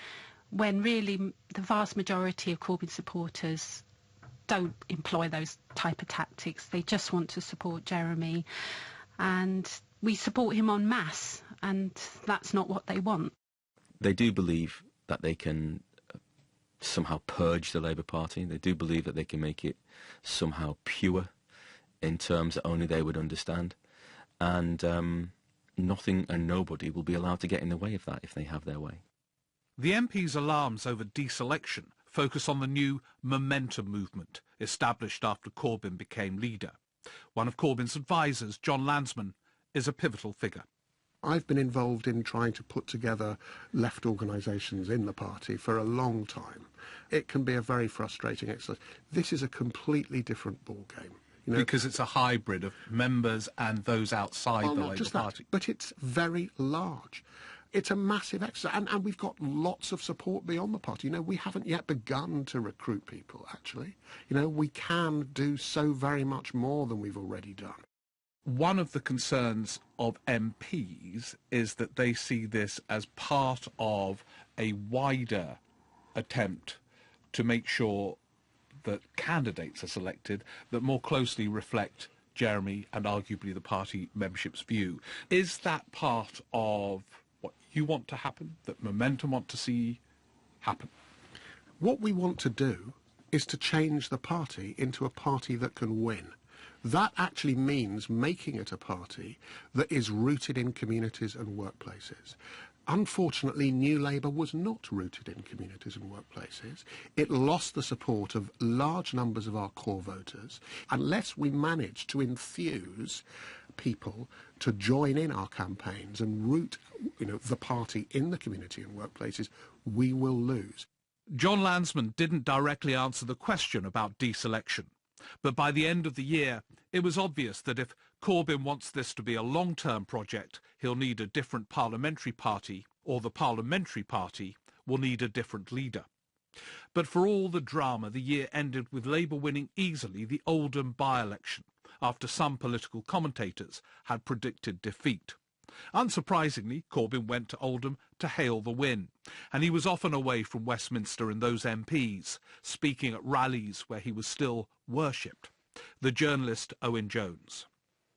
when really the vast majority of Corbyn supporters don't employ those type of tactics. They just want to support Jeremy, and we support him en masse, and that's not what they want. They do believe that they can somehow purge the Labour Party. They do believe that they can make it somehow pure in terms that only they would understand. And nothing and nobody will be allowed to get in the way of that if they have their way. The MP's alarms over deselection focus on the new Momentum movement established after Corbyn became leader. One of Corbyn's advisers, John Landsman, is a pivotal figure. I've been involved in trying to put together left organisations in the party for a long time. It can be a very frustrating exercise. This is a completely different ballgame. You know, because it's a hybrid of members and those outside the Labour Party. But it's very large. It's a massive exercise, and we've got lots of support beyond the party. You know, we haven't yet begun to recruit people, actually. You know, we can do so very much more than we've already done. One of the concerns of MPs is that they see this as part of a wider attempt to make sure that candidates are selected that more closely reflect Jeremy and arguably the party membership's view. Is that part of what you want to happen, that Momentum want to see happen? What we want to do is to change the party into a party that can win. That actually means making it a party that is rooted in communities and workplaces. Unfortunately, New Labour was not rooted in communities and workplaces. It lost the support of large numbers of our core voters. Unless we manage to enthuse people to join in our campaigns and root, you know, the party in the community and workplaces, we will lose. John Landsman didn't directly answer the question about deselection. But by the end of the year, it was obvious that if Corbyn wants this to be a long-term project, he'll need a different parliamentary party, or the parliamentary party will need a different leader. But for all the drama, the year ended with Labour winning easily the Oldham by-election, after some political commentators had predicted defeat. Unsurprisingly, Corbyn went to Oldham to hail the win, and he was often away from Westminster and those MPs, speaking at rallies where he was still worshipped. The journalist Owen Jones.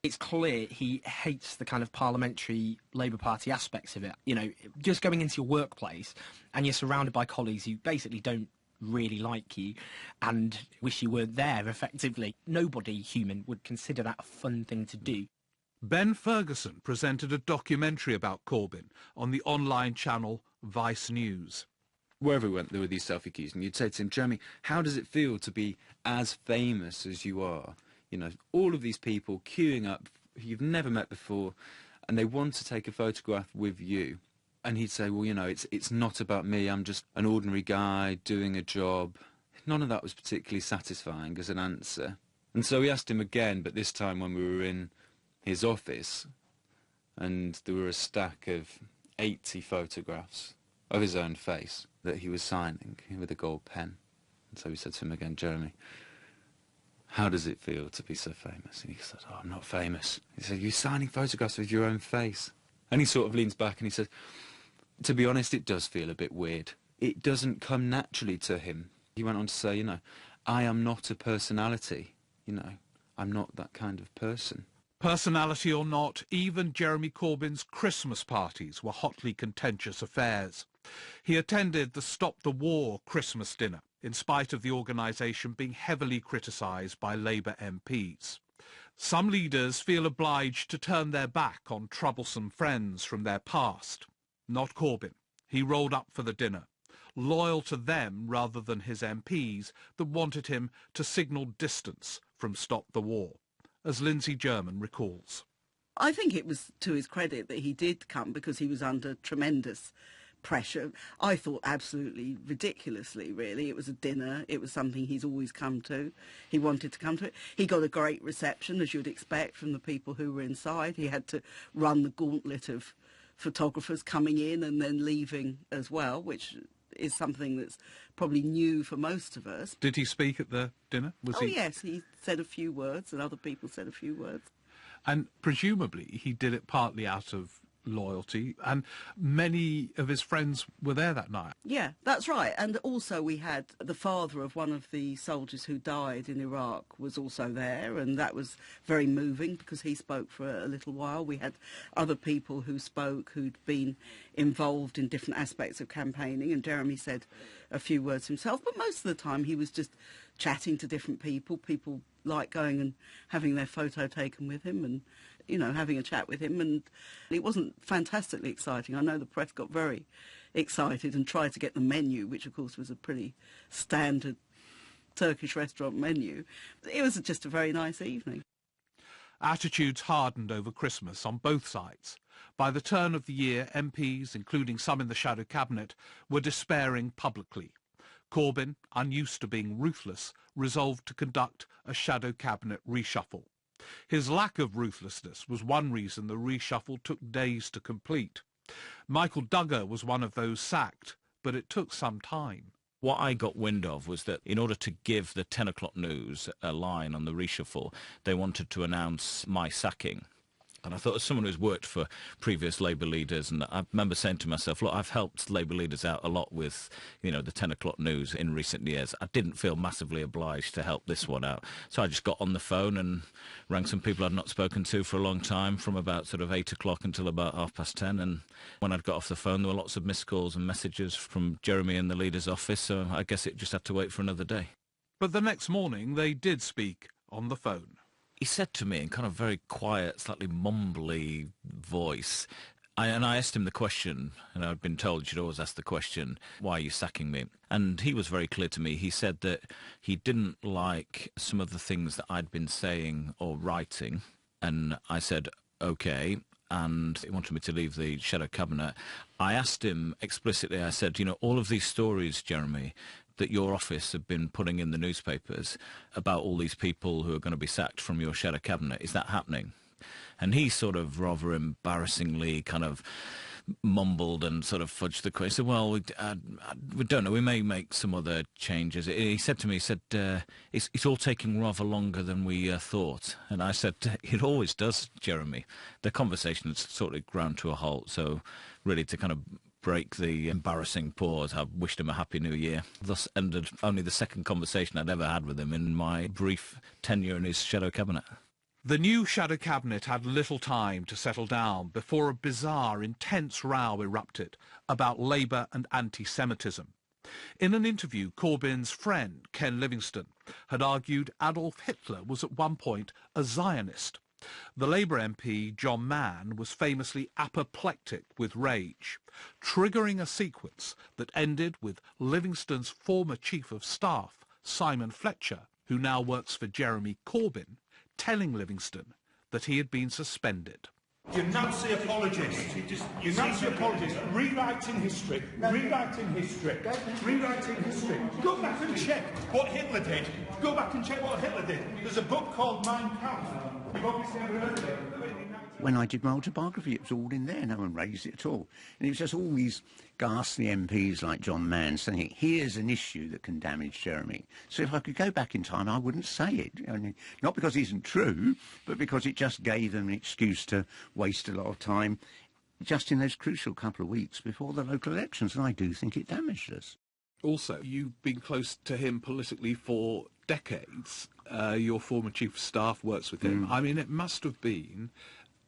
It's clear he hates the kind of parliamentary Labour Party aspects of it. You know, just going into your workplace and you're surrounded by colleagues who basically don't really like you and wish you weren't there, effectively. Nobody human would consider that a fun thing to do. Ben Ferguson presented a documentary about Corbyn on the online channel Vice News. Wherever we went, there were these self-accused, and you'd say to him, Jeremy, how does it feel to be as famous as you are? You know, all of these people queuing up who you've never met before, and they want to take a photograph with you. And he'd say, well, you know, it's not about me, I'm just an ordinary guy doing a job. None of that was particularly satisfying as an answer. And so we asked him again, but this time when we were in his office, and there were a stack of 80 photographs of his own face that he was signing with a gold pen. And so we said to him again, Jeremy, how does it feel to be so famous? And he said, oh, I'm not famous. He said, you're signing photographs with your own face. And he sort of leans back and he said, to be honest, it does feel a bit weird. It doesn't come naturally to him. He went on to say, you know, I am not a personality. You know, I'm not that kind of person. Personality or not, even Jeremy Corbyn's Christmas parties were hotly contentious affairs. He attended the Stop the War Christmas dinner, in spite of the organisation being heavily criticised by Labour MPs. Some leaders feel obliged to turn their back on troublesome friends from their past. Not Corbyn. He rolled up for the dinner, loyal to them rather than his MPs that wanted him to signal distance from Stop the War, as Lindsay German recalls. I think it was to his credit that he did come because he was under tremendous pressure. I thought absolutely ridiculously, really. It was a dinner. It was something he's always come to. He wanted to come to it. He got a great reception, as you'd expect, from the people who were inside. He had to run the gauntlet of photographers coming in and then leaving as well, which is something that's probably new for most of us. Did he speak at the dinner? Yes, he said a few words and other people said a few words. And presumably he did it partly out of loyalty, and many of his friends were there that night. Yeah, that's right. And also we had the father of one of the soldiers who died in Iraq was also there, and that was very moving because he spoke for a little while. We had other people who spoke who'd been involved in different aspects of campaigning, and Jeremy said a few words himself, but most of the time he was just chatting to different people. People like going and having their photo taken with him and, you know, having a chat with him, and it wasn't fantastically exciting. I know the press got very excited and tried to get the menu, which of course was a pretty standard Turkish restaurant menu. It was just a very nice evening. Attitudes hardened over Christmas on both sides. By the turn of the year, MPs, including some in the shadow cabinet, were despairing publicly. Corbyn, unused to being ruthless, resolved to conduct a shadow cabinet reshuffle. His lack of ruthlessness was one reason the reshuffle took days to complete. Michael Duggar was one of those sacked, but it took some time. What I got wind of was that in order to give the 10 o'clock news a line on the reshuffle, they wanted to announce my sacking. And I thought, as someone who's worked for previous Labour leaders, and I remember saying to myself, look, I've helped Labour leaders out a lot with, you know, the 10 o'clock news in recent years. I didn't feel massively obliged to help this one out. So I just got on the phone and rang some people I'd not spoken to for a long time, from about sort of 8 o'clock until about 10:30. And when I'd got off the phone, there were lots of missed calls and messages from Jeremy in the leader's office, so I guess it just had to wait for another day. But the next morning, they did speak on the phone. He said to me in kind of very quiet, slightly mumbly voice, and I asked him the question, and I'd been told you should always ask the question, why are you sacking me? And he was very clear to me. He said that he didn't like some of the things that I'd been saying or writing, and I said, OK, and he wanted me to leave the shadow cabinet. I asked him explicitly, I said, you know, all of these stories, Jeremy, that your office have been putting in the newspapers about all these people who are going to be sacked from your shadow cabinet, is that happening? And he sort of rather embarrassingly kind of mumbled and sort of fudged the question. He said, well, we don't know, we may make some other changes. He said to me, it's all taking rather longer than we thought. And I said, it always does, Jeremy. The conversation had sort of ground to a halt, so really to kind of break the embarrassing pause, I wished him a happy new year. Thus ended only the second conversation I'd ever had with him in my brief tenure in his shadow cabinet. The new shadow cabinet had little time to settle down before a bizarre, intense row erupted about Labour and anti-Semitism. In an interview, Corbyn's friend, Ken Livingstone, had argued Adolf Hitler was at one point a Zionist. The Labour MP, John Mann, was famously apoplectic with rage, triggering a sequence that ended with Livingstone's former chief of staff, Simon Fletcher, who now works for Jeremy Corbyn, telling Livingstone that he had been suspended. You're Nazi apologist. You're Nazi apologist. Rewriting history. Rewriting history. Rewriting history. Go back and check what Hitler did. Go back and check what Hitler did. There's a book called Mein Kampf. You've obviously never heard of it. When I did my autobiography, it was all in there. No one raised it at all. And it was just all these ghastly MPs like John Mann saying, here's an issue that can damage Jeremy. So if I could go back in time, I wouldn't say it. I mean, not because it isn't true, but because it just gave them an excuse to waste a lot of time just in those crucial couple of weeks before the local elections. And I do think it damaged us. Also, you've been close to him politically for decades. Your former chief of staff works with him. I mean, it must have been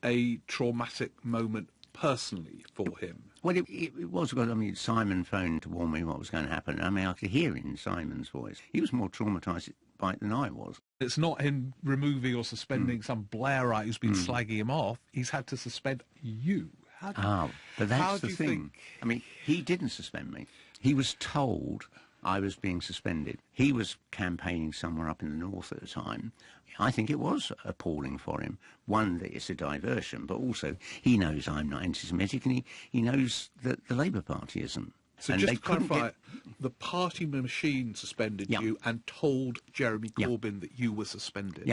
a traumatic moment personally for him. Well, it was. I mean, Simon phoned to warn me what was going to happen. I mean, I could hear it in Simon's voice. He was more traumatised by it than I was. It's not him removing or suspending some Blairite who's been slagging him off. He's had to suspend you. But that's the thing. I mean, he didn't suspend me. He was told I was being suspended. He was campaigning somewhere up in the north at the time. I think it was appalling for him. One, that it's a diversion, but also he knows I'm not anti-Semitic, and he knows that the Labour Party isn't. So and just to clarify, the party machine suspended you and told Jeremy Corbyn that you were suspended.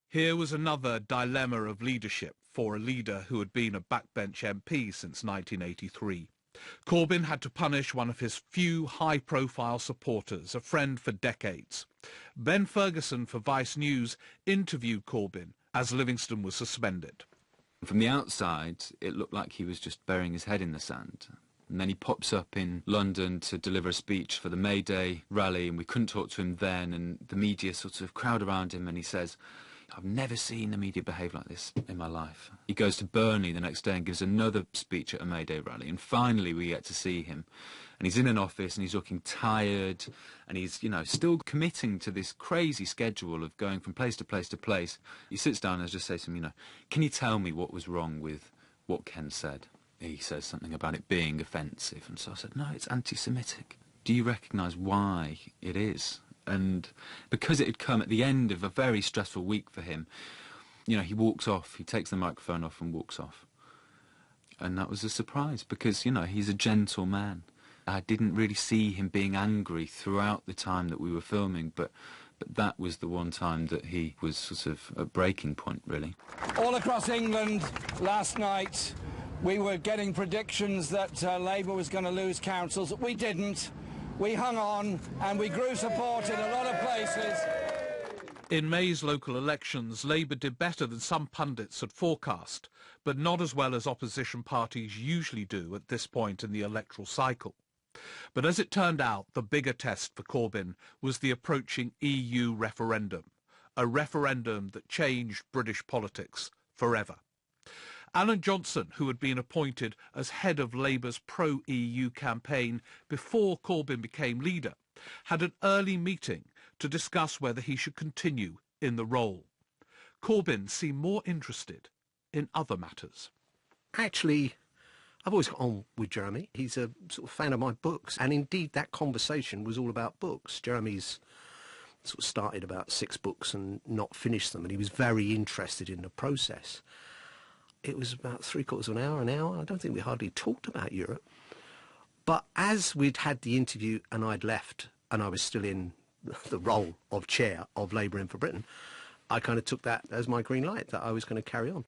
Here was another dilemma of leadership for a leader who had been a backbench MP since 1983. Corbyn had to punish one of his few high-profile supporters, a friend for decades. Ben Ferguson for Vice News interviewed Corbyn as Livingstone was suspended. From the outside, it looked like he was just burying his head in the sand. And then he pops up in London to deliver a speech for the May Day rally, and we couldn't talk to him then, and the media sort of crowd around him, and he says, I've never seen the media behave like this in my life. He goes to Burnley the next day and gives another speech at a May Day rally, and finally we get to see him. And he's in an office and he's looking tired, and he's, still committing to this crazy schedule of going from place to place to place. He sits down and just says to him, can you tell me what was wrong with what Ken said? He says something about it being offensive, and so I said, no, it's anti-Semitic. Do you recognise why it is? And because it had come at the end of a very stressful week for him, he walks off, he takes the microphone off and walks off. And that was a surprise, because, he's a gentle man. I didn't really see him being angry throughout the time that we were filming, but that was the one time that he was sort of a breaking point, really. All across England last night, we were getting predictions that Labour was going to lose councils. We didn't. We hung on and we grew support in a lot of places. In May's local elections, Labour did better than some pundits had forecast, but not as well as opposition parties usually do at this point in the electoral cycle. But as it turned out, the bigger test for Corbyn was the approaching EU referendum, a referendum that changed British politics forever. Alan Johnson, who had been appointed as head of Labour's pro-EU campaign before Corbyn became leader, had an early meeting to discuss whether he should continue in the role. Corbyn seemed more interested in other matters. Actually, I've always got on with Jeremy. He's a sort of fan of my books, and indeed that conversation was all about books. Jeremy's sort of started about 6 books and not finished them, and he was very interested in the process. It was about 3/4 of an hour. I don't think we hardly talked about Europe. But as we'd had the interview and I'd left and I was still in the role of chair of Labour in for Britain, I kind of took that as my green light, that I was going to carry on.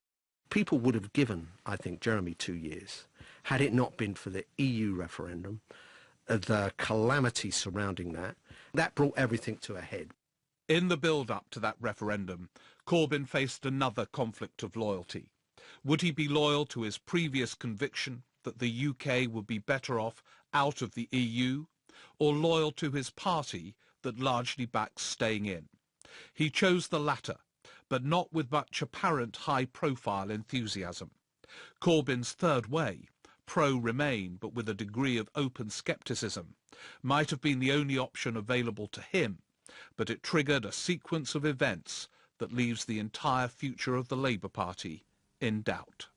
People would have given, I think, Jeremy 2 years. had it not been for the EU referendum, the calamity surrounding that brought everything to a head. In the build-up to that referendum, Corbyn faced another conflict of loyalty. Would he be loyal to his previous conviction that the UK would be better off out of the EU, or loyal to his party that largely backs staying in? He chose the latter, but not with much apparent high-profile enthusiasm. Corbyn's third way, pro-Remain but with a degree of open scepticism, might have been the only option available to him, but it triggered a sequence of events that leaves the entire future of the Labour Party in doubt.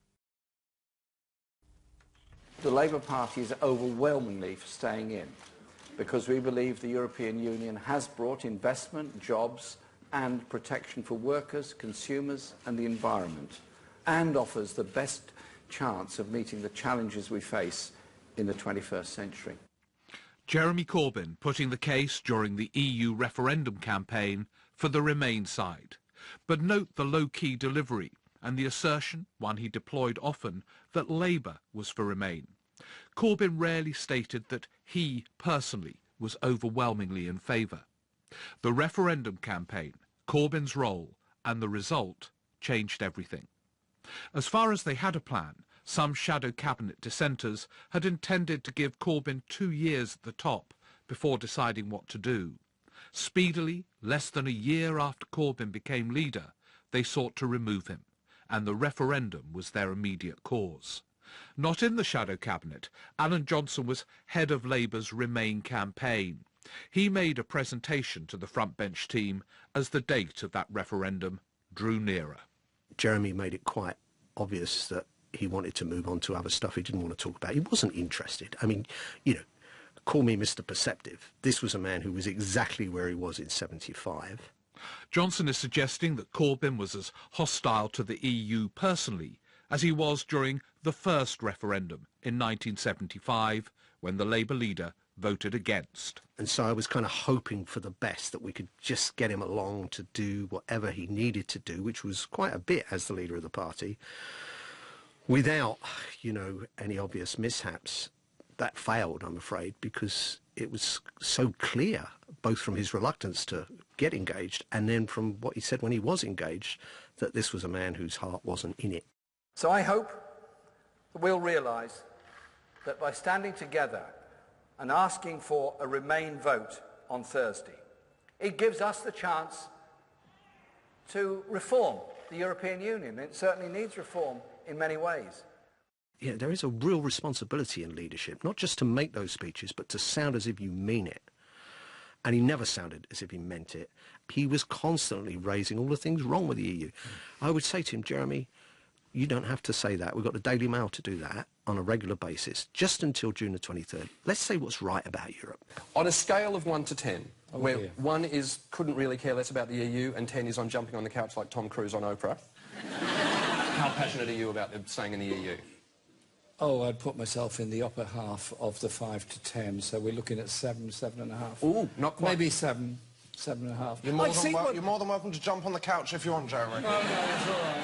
The Labour Party is overwhelmingly for staying in, because we believe the European Union has brought investment, jobs and protection for workers, consumers and the environment, and offers the best chance of meeting the challenges we face in the 21st century. Jeremy Corbyn putting the case during the EU referendum campaign for the Remain side. But note the low-key delivery and the assertion, one he deployed often, that Labour was for Remain. Corbyn rarely stated that he, personally, was overwhelmingly in favour. The referendum campaign, Corbyn's role, and the result changed everything. As far as they had a plan, some shadow cabinet dissenters had intended to give Corbyn 2 years at the top before deciding what to do. Speedily, less than a year after Corbyn became leader, they sought to remove him, and the referendum was their immediate cause. Not in the shadow cabinet, Alan Johnson was head of Labour's Remain campaign. He made a presentation to the front bench team as the date of that referendum drew nearer. Jeremy made it quite obvious that he wanted to move on to other stuff he didn't want to talk about. He wasn't interested. I mean, you know, call me Mr. Perceptive. This was a man who was exactly where he was in 75. Johnson is suggesting that Corbyn was as hostile to the EU personally as he was during the first referendum in 1975, when the Labour leader voted against. And so I was kind of hoping for the best, that we could just get him along to do whatever he needed to do, which was quite a bit as the leader of the party, without, you know, any obvious mishaps. That failed, I'm afraid, because it was so clear, both from his reluctance to get engaged and then from what he said when he was engaged, that this was a man whose heart wasn't in it. So I hope that we'll realise that by standing together and asking for a Remain vote on Thursday, it gives us the chance to reform the European Union. It certainly needs reform in many ways. Yeah, there is a real responsibility in leadership, not just to make those speeches, but to sound as if you mean it. And he never sounded as if he meant it. He was constantly raising all the things wrong with the EU. I would say to him, Jeremy, you don't have to say that. We've got the Daily Mail to do that on a regular basis, just until June the 23rd. Let's say what's right about Europe. On a scale of 1 to 10, where 1 is couldn't really care less about the EU and 10 is I'm jumping on the couch like Tom Cruise on Oprah, how passionate are you about staying in the EU? Oh, I'd put myself in the upper half of the 5 to 10, so we're looking at 7, 7.5. Ooh, not quite. Maybe 7, 7.5. You're more than welcome to jump on the couch if you want, Jeremy. No, it's all right.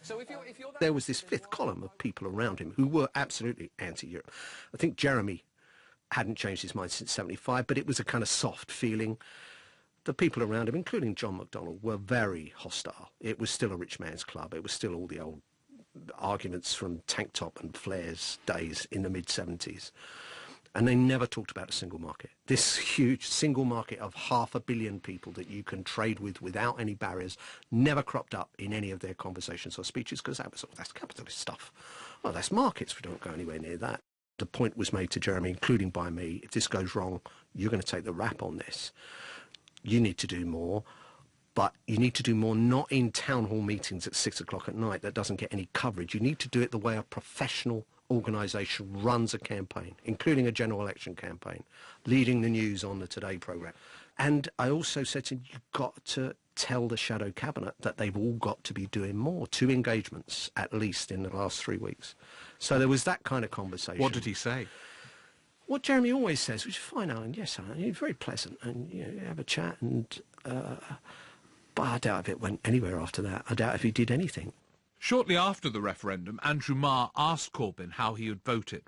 So if you're There was this fifth column of people around him who were absolutely anti-Europe. I think Jeremy hadn't changed his mind since 75, but it was a kind of soft feeling. The people around him, including John McDonnell, were very hostile. It was still a rich man's club. It was still all the old arguments from tank top and flares days in the mid-70s. And they never talked about a single market. This huge single market of 500 million people that you can trade with without any barriers never cropped up in any of their conversations or speeches, because that was, oh, that's capitalist stuff. Oh, that's markets. We don't go anywhere near that. The point was made to Jeremy, including by me, if this goes wrong, you're going to take the rap on this. You need to do more. But you need to do more not in town hall meetings at 6 o'clock at night that doesn't get any coverage. You need to do it the way a professional organisation runs a campaign, including a general election campaign, leading the news on the Today programme. And I also said to him, you've got to tell the shadow cabinet that they've all got to be doing more. 2 engagements, at least, in the last 3 weeks. So there was that kind of conversation. What did he say? What Jeremy always says, which is fine, Alan. Yes, Alan, you're very pleasant. And you have a chat and... but I doubt if it went anywhere after that. I doubt if he did anything. Shortly after the referendum, Andrew Marr asked Corbyn how he had voted.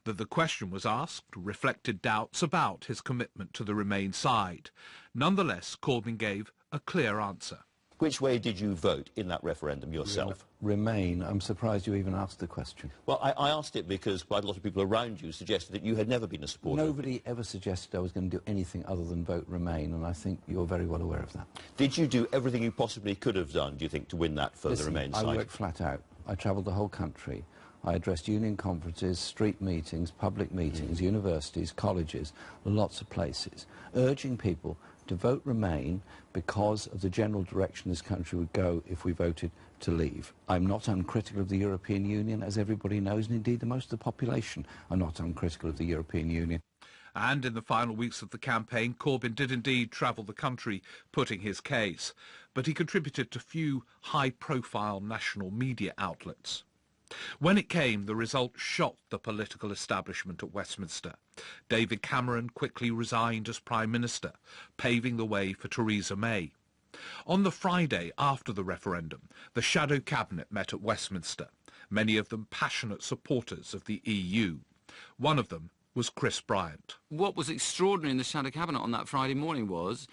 That the question was asked reflected doubts about his commitment to the Remain side. Nonetheless, Corbyn gave a clear answer. Which way did you vote in that referendum yourself? Remain. I'm surprised you even asked the question. Well, I asked it because quite a lot of people around you suggested that you had never been a supporter. Nobody ever suggested I was going to do anything other than vote Remain, and I think you're very well aware of that. Did you do everything you possibly could have done, do you think, to win that for the Remain side? I worked flat out. I travelled the whole country. I addressed union conferences, street meetings, public meetings, universities, colleges, lots of places, urging people to vote Remain because of the general direction this country would go if we voted to leave. I'm not uncritical of the European Union, as everybody knows, and indeed the most of the population are not uncritical of the European Union. And in the final weeks of the campaign, Corbyn did indeed travel the country, putting his case. But he contributed to few high-profile national media outlets. When it came, the result shocked the political establishment at Westminster. David Cameron quickly resigned as Prime Minister, paving the way for Theresa May. On the Friday after the referendum, the Shadow Cabinet met at Westminster, many of them passionate supporters of the EU. One of them was Chris Bryant. What was extraordinary in the Shadow Cabinet on that Friday morning was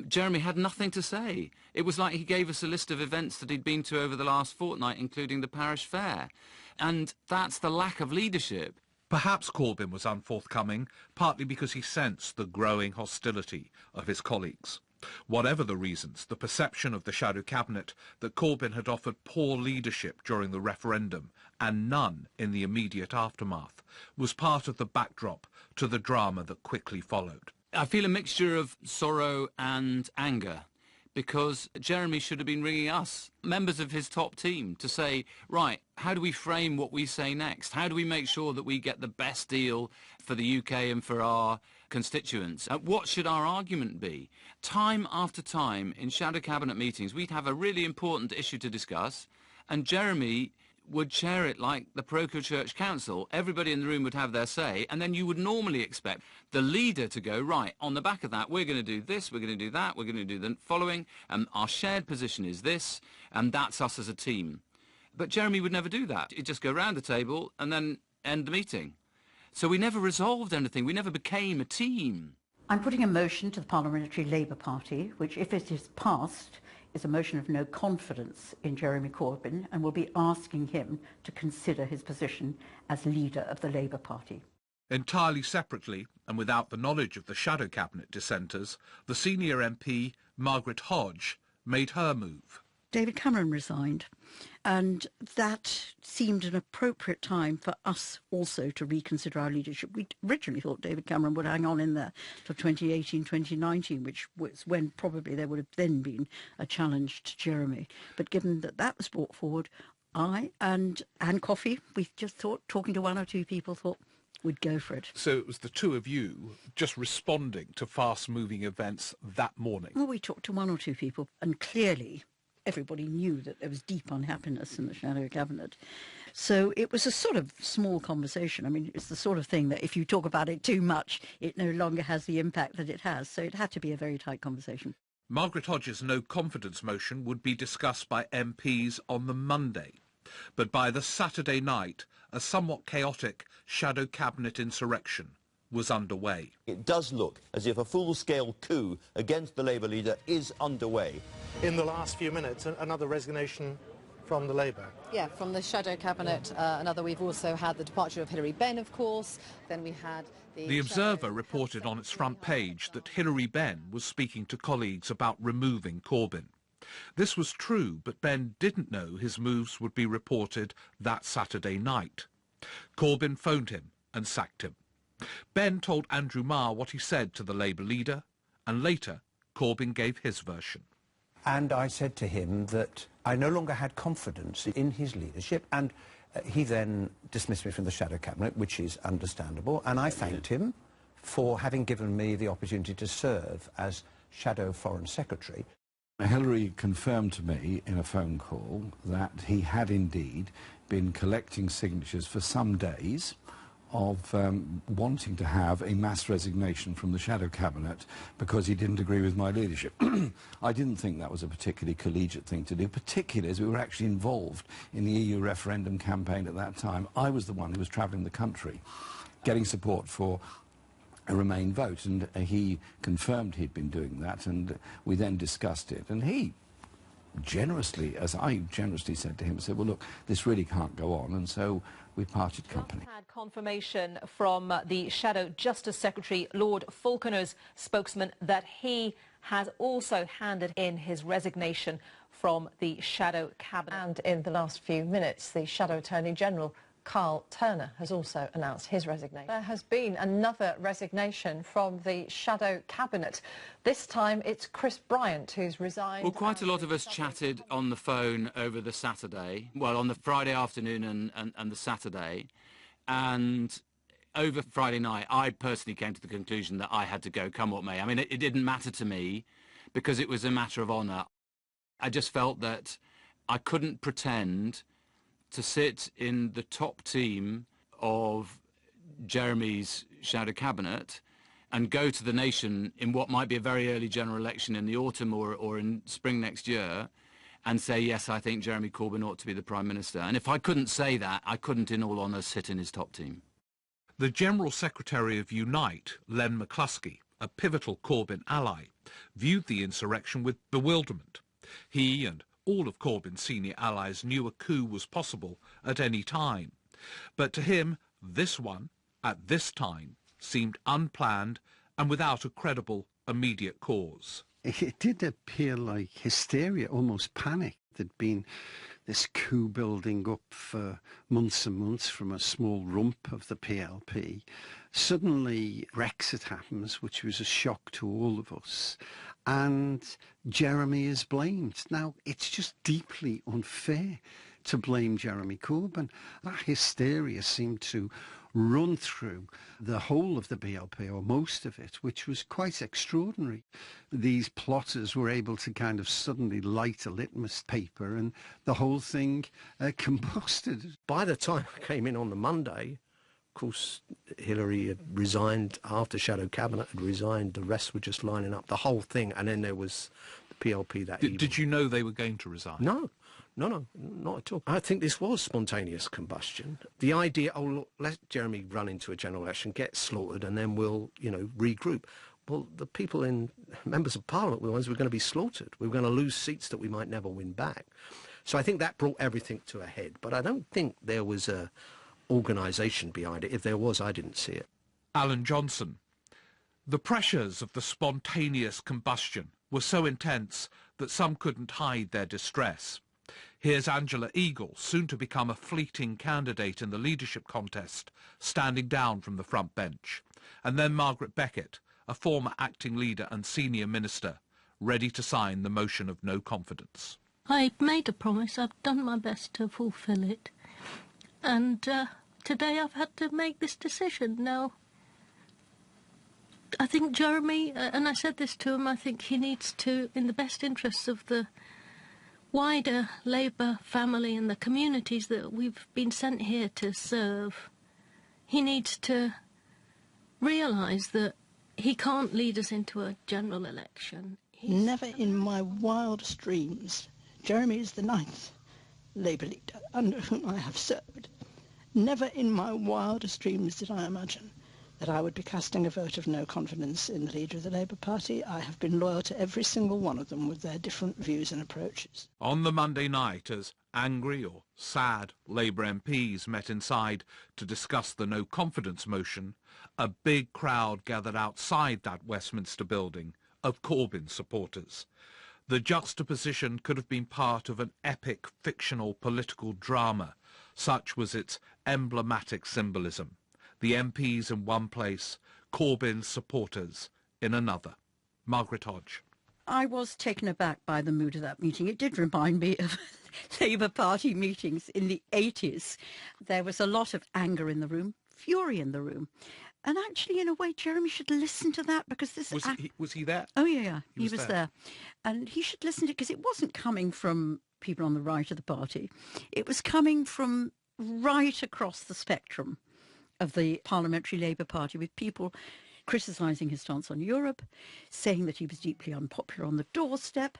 Jeremy had nothing to say. It was like he gave us a list of events that he'd been to over the last fortnight, including the parish fair. And that's the lack of leadership. Perhaps Corbyn was unforthcoming, partly because he sensed the growing hostility of his colleagues. Whatever the reasons, the perception of the Shadow Cabinet that Corbyn had offered poor leadership during the referendum and none in the immediate aftermath was part of the backdrop to the drama that quickly followed. I feel a mixture of sorrow and anger, because Jeremy should have been ringing us, members of his top team, to say, right, how do we frame what we say next? How do we make sure that we get the best deal for the UK and for our constituents? What should our argument be? Time after time in Shadow Cabinet meetings, we'd have a really important issue to discuss, and Jeremy would chair it like the parochial church council. Everybody in the room would have their say, and then you would normally expect the leader to go, right, on the back of that, we're going to do this, we're going to do that, we're going to do the following, and our shared position is this, and that's us as a team. But Jeremy would never do that. He'd just go round the table and then end the meeting. So we never resolved anything. We never became a team. I'm putting a motion to the Parliamentary Labour Party, which, if it is passed, is a motion of no confidence in Jeremy Corbyn, and will be asking him to consider his position as leader of the Labour Party. Entirely separately, and without the knowledge of the Shadow Cabinet dissenters, the senior MP, Margaret Hodge, made her move. David Cameron resigned, and that seemed an appropriate time for us also to reconsider our leadership. We originally thought David Cameron would hang on in there till 2018, 2019, which was when probably there would have then been a challenge to Jeremy. But given that that was brought forward, I and Anne Coffey, we just thought, talking to one or two people, thought we'd go for it. So it was the two of you just responding to fast-moving events that morning? Well, we talked to one or two people, and clearly everybody knew that there was deep unhappiness in the Shadow Cabinet. So it was a sort of small conversation. I mean, it's the sort of thing that if you talk about it too much, it no longer has the impact that it has. So it had to be a very tight conversation. Margaret Hodge's no-confidence motion would be discussed by MPs on the Monday. But by the Saturday night, a somewhat chaotic Shadow Cabinet insurrection was underway. It does look as if a full-scale coup against the Labour leader is underway. In the last few minutes, another resignation from the Labour. Yeah, from the Shadow Cabinet, another. We've also had the departure of Hilary Benn, of course. Then we had The Observer reported on its front page that Hilary Benn was speaking to colleagues about removing Corbyn. This was true, but Benn didn't know his moves would be reported that Saturday night. Corbyn phoned him and sacked him. Benn told Andrew Marr what he said to the Labour leader, and later Corbyn gave his version. And I said to him that I no longer had confidence in his leadership, and he then dismissed me from the Shadow Cabinet, which is understandable, and I thanked him for having given me the opportunity to serve as Shadow Foreign Secretary. Hilary confirmed to me in a phone call that he had indeed been collecting signatures for some days of wanting to have a mass resignation from the shadow cabinet because he didn't agree with my leadership. I didn't think that was a particularly collegiate thing to do, particularly as we were actually involved in the EU referendum campaign at that time. I was the one who was travelling the country, getting support for a Remain vote, and he confirmed he'd been doing that, and we then discussed it, and he generously, as I generously said to him, said, well, look, this really can't go on, and so we parted company. Had confirmation from the Shadow Justice Secretary, Lord Falconer's spokesman, that he has also handed in his resignation from the Shadow Cabinet. And in the last few minutes, the Shadow Attorney General, Carl Turner, has also announced his resignation. There has been another resignation from the Shadow Cabinet. This time it's Chris Bryant who's resigned. Well, quite a lot of us chatted on the phone over the Saturday, well, on the Friday afternoon and the Saturday, and over Friday night I personally came to the conclusion that I had to go, come what may. I mean, it didn't matter to me because it was a matter of honour. I just felt that I couldn't pretend to sit in the top team of Jeremy's shadow cabinet and go to the nation in what might be a very early general election in the autumn or in spring next year and say, yes, I think Jeremy Corbyn ought to be the Prime Minister. And if I couldn't say that, I couldn't, in all honour, sit in his top team. The General Secretary of Unite, Len McCluskey, a pivotal Corbyn ally, viewed the insurrection with bewilderment. He and all of Corbyn's senior allies knew a coup was possible at any time. But to him, this one, at this time, seemed unplanned and without a credible immediate cause. It did appear like hysteria, almost panic. There'd been this coup building up for months and months from a small rump of the PLP. Suddenly Brexit happens, which was a shock to all of us, and Jeremy is blamed. Now, it's just deeply unfair to blame Jeremy Corbyn. That hysteria seemed to run through the whole of the BLP, or most of it, which was quite extraordinary. These plotters were able to kind of suddenly light a litmus paper and the whole thing combusted. By the time I came in on the Monday, of course, Hillary had resigned, after Shadow Cabinet had resigned, the rest were just lining up, the whole thing, and then there was the PLP that evening. Did you know they were going to resign? No, not at all. I think this was spontaneous combustion. The idea, oh, look, let Jeremy run into a general election, get slaughtered, and then we'll, regroup. Well, the people members of Parliament were the ones who were going to be slaughtered. We were going to lose seats that we might never win back. So I think that brought everything to a head. But I don't think there was a organisation behind it. If there was, I didn't see it. Alan Johnson. The pressures of the spontaneous combustion were so intense that some couldn't hide their distress. Here's Angela Eagle, soon to become a fleeting candidate in the leadership contest, standing down from the front bench. And then Margaret Beckett, a former acting leader and senior minister, ready to sign the motion of no confidence. I made a promise. I've done my best to fulfil it. And today I've had to make this decision. Now, I think Jeremy, and I said this to him, I think he needs to, in the best interests of the wider Labour family and the communities that we've been sent here to serve, he needs to realise that he can't lead us into a general election. Never in my wildest dreams, Jeremy is the 9th Labour leader under whom I have served. Never in my wildest dreams did I imagine that I would be casting a vote of no confidence in the leader of the Labour Party. I have been loyal to every single one of them with their different views and approaches. On the Monday night, as angry or sad Labour MPs met inside to discuss the no confidence motion, a big crowd gathered outside that Westminster building of Corbyn supporters. The juxtaposition could have been part of an epic fictional political drama. Such was its emblematic symbolism. The MPs in one place, Corbyn's supporters in another. Margaret Hodge. I was taken aback by the mood of that meeting. It did remind me of Labour Party meetings in the 80s. There was a lot of anger in the room, fury in the room. And actually, in a way, Jeremy should listen to that, because this... Was he there? Oh, yeah. He was there. And he should listen to it, because it wasn't coming from people on the right of the party. It was coming from right across the spectrum. of the Parliamentary Labour Party, with people criticising his stance on Europe, saying that he was deeply unpopular on the doorstep.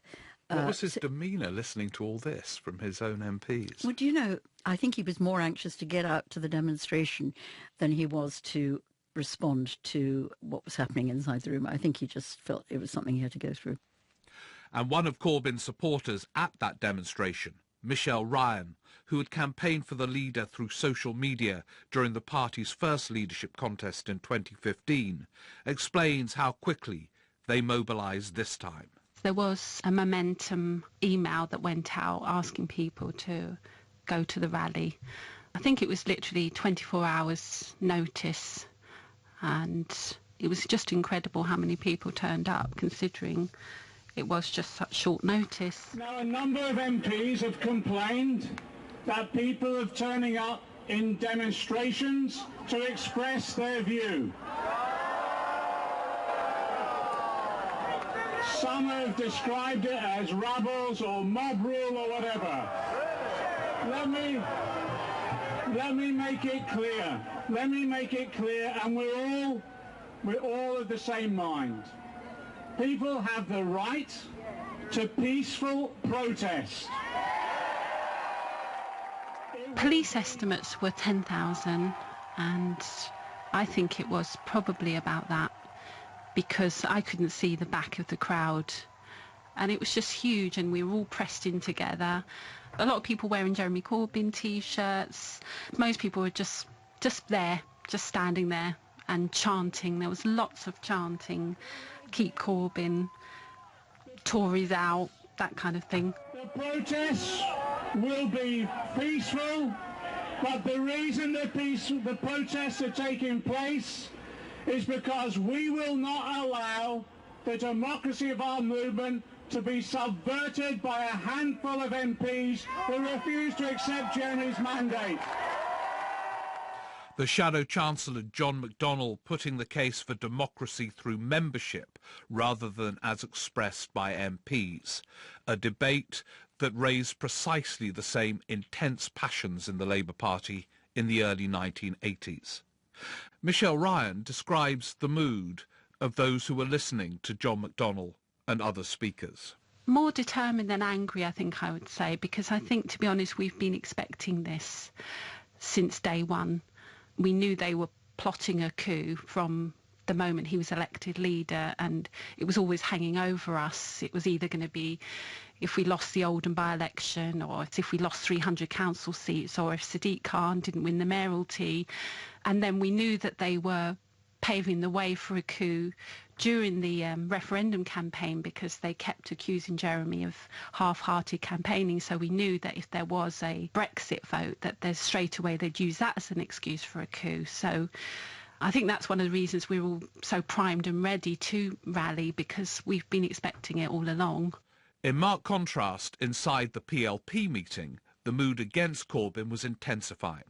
What was his demeanour listening to all this from his own MPs? Well, do you know, I think he was more anxious to get out to the demonstration than he was to respond to what was happening inside the room. I think he just felt it was something he had to go through. And one of Corbyn's supporters at that demonstration, Michelle Ryan, who had campaigned for the leader through social media during the party's first leadership contest in 2015, explains how quickly they mobilised this time. There was a momentum email that went out asking people to go to the rally. I think it was literally 24 hours notice, and it was just incredible how many people turned up, considering it was just such short notice. Now, a number of MPs have complained that people are turning up in demonstrations to express their view. Some have described it as rebels or mob rule or whatever. Let me make it clear. Let me make it clear, and we're all of the same mind. People have the right to peaceful protest. Police estimates were 10,000, and I think it was probably about that, because I couldn't see the back of the crowd, and it was just huge, and we were all pressed in together. A lot of people wearing Jeremy Corbyn t-shirts. Most people were just there, just standing there and chanting. There was lots of chanting. Keep Corbyn, Tories out, that kind of thing. The protests will be peaceful, but the reason the protests are taking place is because we will not allow the democracy of our movement to be subverted by a handful of MPs who refuse to accept Jeremy's mandate. The Shadow Chancellor John McDonnell putting the case for democracy through membership rather than as expressed by MPs, a debate that raised precisely the same intense passions in the Labour Party in the early 1980s. Michelle Ryan describes the mood of those who were listening to John McDonnell and other speakers. More determined than angry, I think I would say, because I think, to be honest, we've been expecting this since day one. We knew they were plotting a coup from the moment he was elected leader, and it was always hanging over us. It was either going to be if we lost the Oldham by-election, or if we lost 300 council seats, or if Sadiq Khan didn't win the mayoralty. And then we knew that they were paving the way for a coup during the referendum campaign, because they kept accusing Jeremy of half-hearted campaigning. So we knew that if there was a Brexit vote, that there's straight away they'd use that as an excuse for a coup. So I think that's one of the reasons we're all so primed and ready to rally, because we've been expecting it all along. In marked contrast, inside the PLP meeting, the mood against Corbyn was intensifying.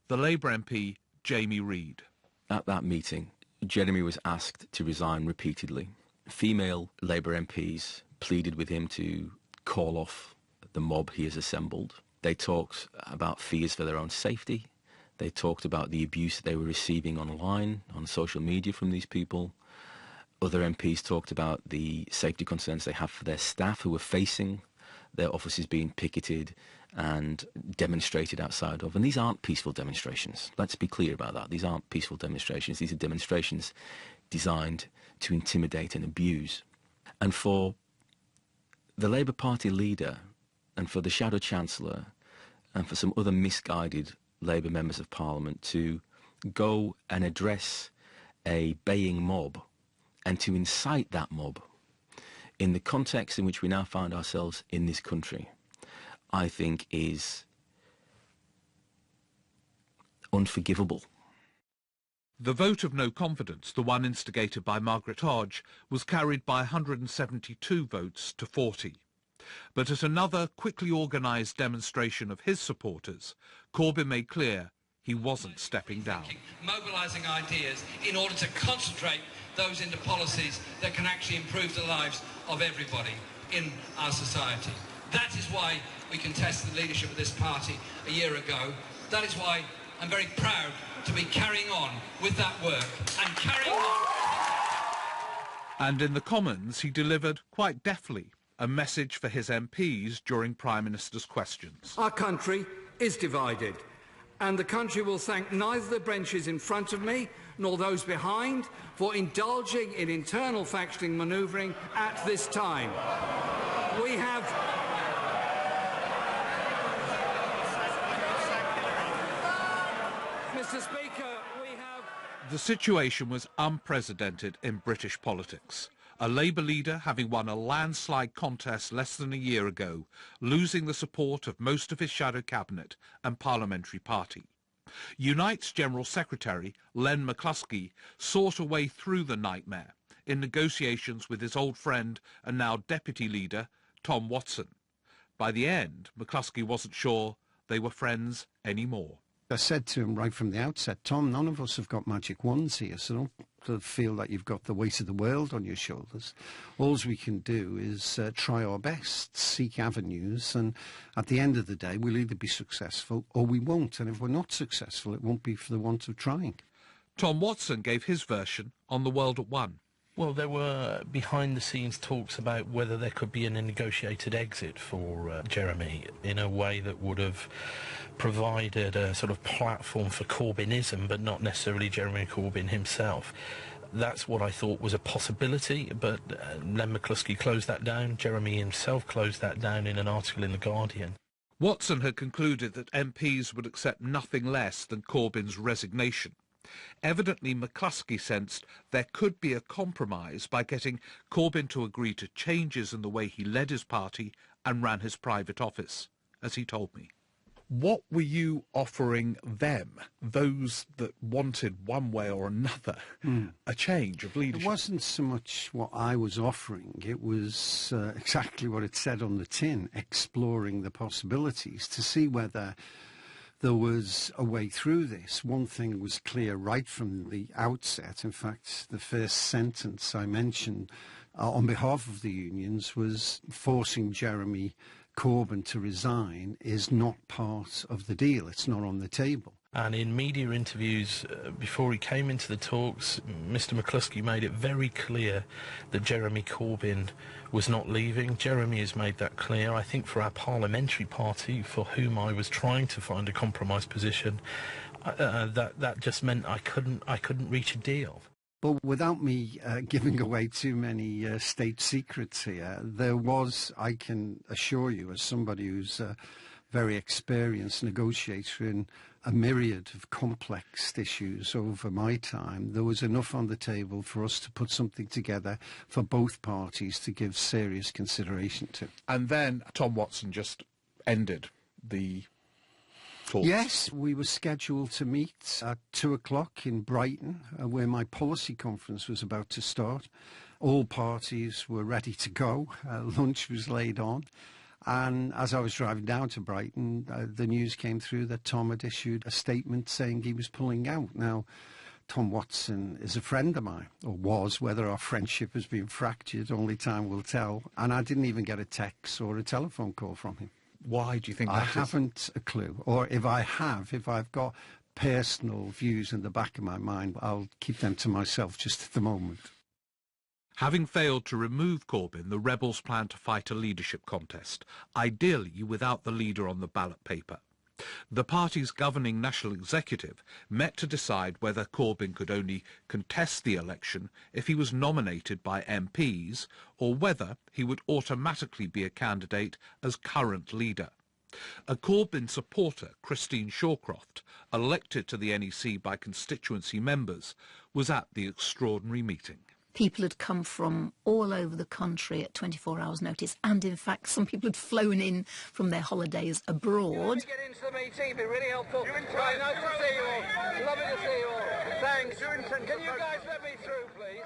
The Labour MP, Jamie Reid. At that meeting, Jeremy was asked to resign repeatedly. Female Labour MPs pleaded with him to call off the mob he has assembled. They talked about fears for their own safety. They talked about the abuse they were receiving online, on social media from these people. Other MPs talked about the safety concerns they have for their staff, who were facing their offices being picketed and demonstrated outside of. And these aren't peaceful demonstrations. Let's be clear about that. These aren't peaceful demonstrations. These are demonstrations designed to intimidate and abuse. And for the Labour Party leader, and for the Shadow Chancellor, and for some other misguided Labour members of Parliament to go and address a baying mob and to incite that mob in the context in which we now find ourselves in this country, I think is unforgivable. The vote of no confidence, the one instigated by Margaret Hodge, was carried by 172 votes to 40. But at another quickly organised demonstration of his supporters, Corbyn made clear he wasn't stepping down. Mobilising ideas in order to concentrate those into policies that can actually improve the lives of everybody in our society. That is why we contested the leadership of this party a year ago. That is why and very proud to be carrying on with that work and carrying on. And in the Commons, he delivered quite deftly a message for his MPs during Prime Minister's questions. Our country is divided, and the country will thank neither the benches in front of me nor those behind for indulging in internal factioning manoeuvring at this time. We have... Mr. Speaker, we have... The situation was unprecedented in British politics. A Labour leader having won a landslide contest less than a year ago, losing the support of most of his shadow cabinet and parliamentary party. Unite's General Secretary, Len McCluskey, sought a way through the nightmare in negotiations with his old friend and now deputy leader, Tom Watson. By the end, McCluskey wasn't sure they were friends anymore. I said to him right from the outset, Tom, none of us have got magic wands here, so don't feel that you've got the weight of the world on your shoulders. All we can do is try our best, seek avenues, and at the end of the day, we'll either be successful or we won't. And if we're not successful, it won't be for the want of trying. Tom Watson gave his version on The World at One. Well, there were behind-the-scenes talks about whether there could be a negotiated exit for Jeremy in a way that would have provided a sort of platform for Corbynism, but not necessarily Jeremy Corbyn himself. That's what I thought was a possibility, but Len McCluskey closed that down. Jeremy himself closed that down in an article in The Guardian. Watson had concluded that MPs would accept nothing less than Corbyn's resignation. Evidently, McCluskey sensed there could be a compromise by getting Corbyn to agree to changes in the way he led his party and ran his private office, as he told me. What were you offering them, those that wanted one way or another a change of leadership? It wasn't so much what I was offering, it was exactly what it said on the tin, exploring the possibilities to see whether there was a way through this. One thing was clear right from the outset. In fact, the first sentence I mentioned on behalf of the unions was forcing Jeremy Corbyn to resign is not part of the deal. It's not on the table. And in media interviews before he came into the talks, Mr McCluskey made it very clear that Jeremy Corbyn was not leaving. Jeremy has made that clear. I think for our parliamentary party, for whom I was trying to find a compromise position, that just meant I couldn't reach a deal. But without me giving away too many state secrets here, there was, I can assure you, as somebody who's a very experienced negotiator in a myriad of complex issues over my time, there was enough on the table for us to put something together for both parties to give serious consideration to. And then Tom Watson just ended the talks. Yes, we were scheduled to meet at 2 o'clock in Brighton, where my policy conference was about to start. All parties were ready to go. Lunch was laid on. And as I was driving down to Brighton, the news came through that Tom had issued a statement saying he was pulling out. Now, Tom Watson is a friend of mine, or was. Whether our friendship has been fractured, only time will tell. And I didn't even get a text or a telephone call from him. Why do you think that is? I haven't a clue. Or if I've got personal views in the back of my mind, I'll keep them to myself just at the moment. Having failed to remove Corbyn, the rebels plan to fight a leadership contest, ideally without the leader on the ballot paper. The party's governing national executive met to decide whether Corbyn could only contest the election if he was nominated by MPs, or whether he would automatically be a candidate as current leader. A Corbyn supporter, Christine Shawcroft, elected to the NEC by constituency members, was at the extraordinary meeting. People had come from all over the country at 24 hours' notice, and in fact some people had flown in from their holidays abroad. Get into the meeting, it'd be really helpful. Right, nice to see you all. Lovely to see you all. Thanks. Can you guys let me through, please?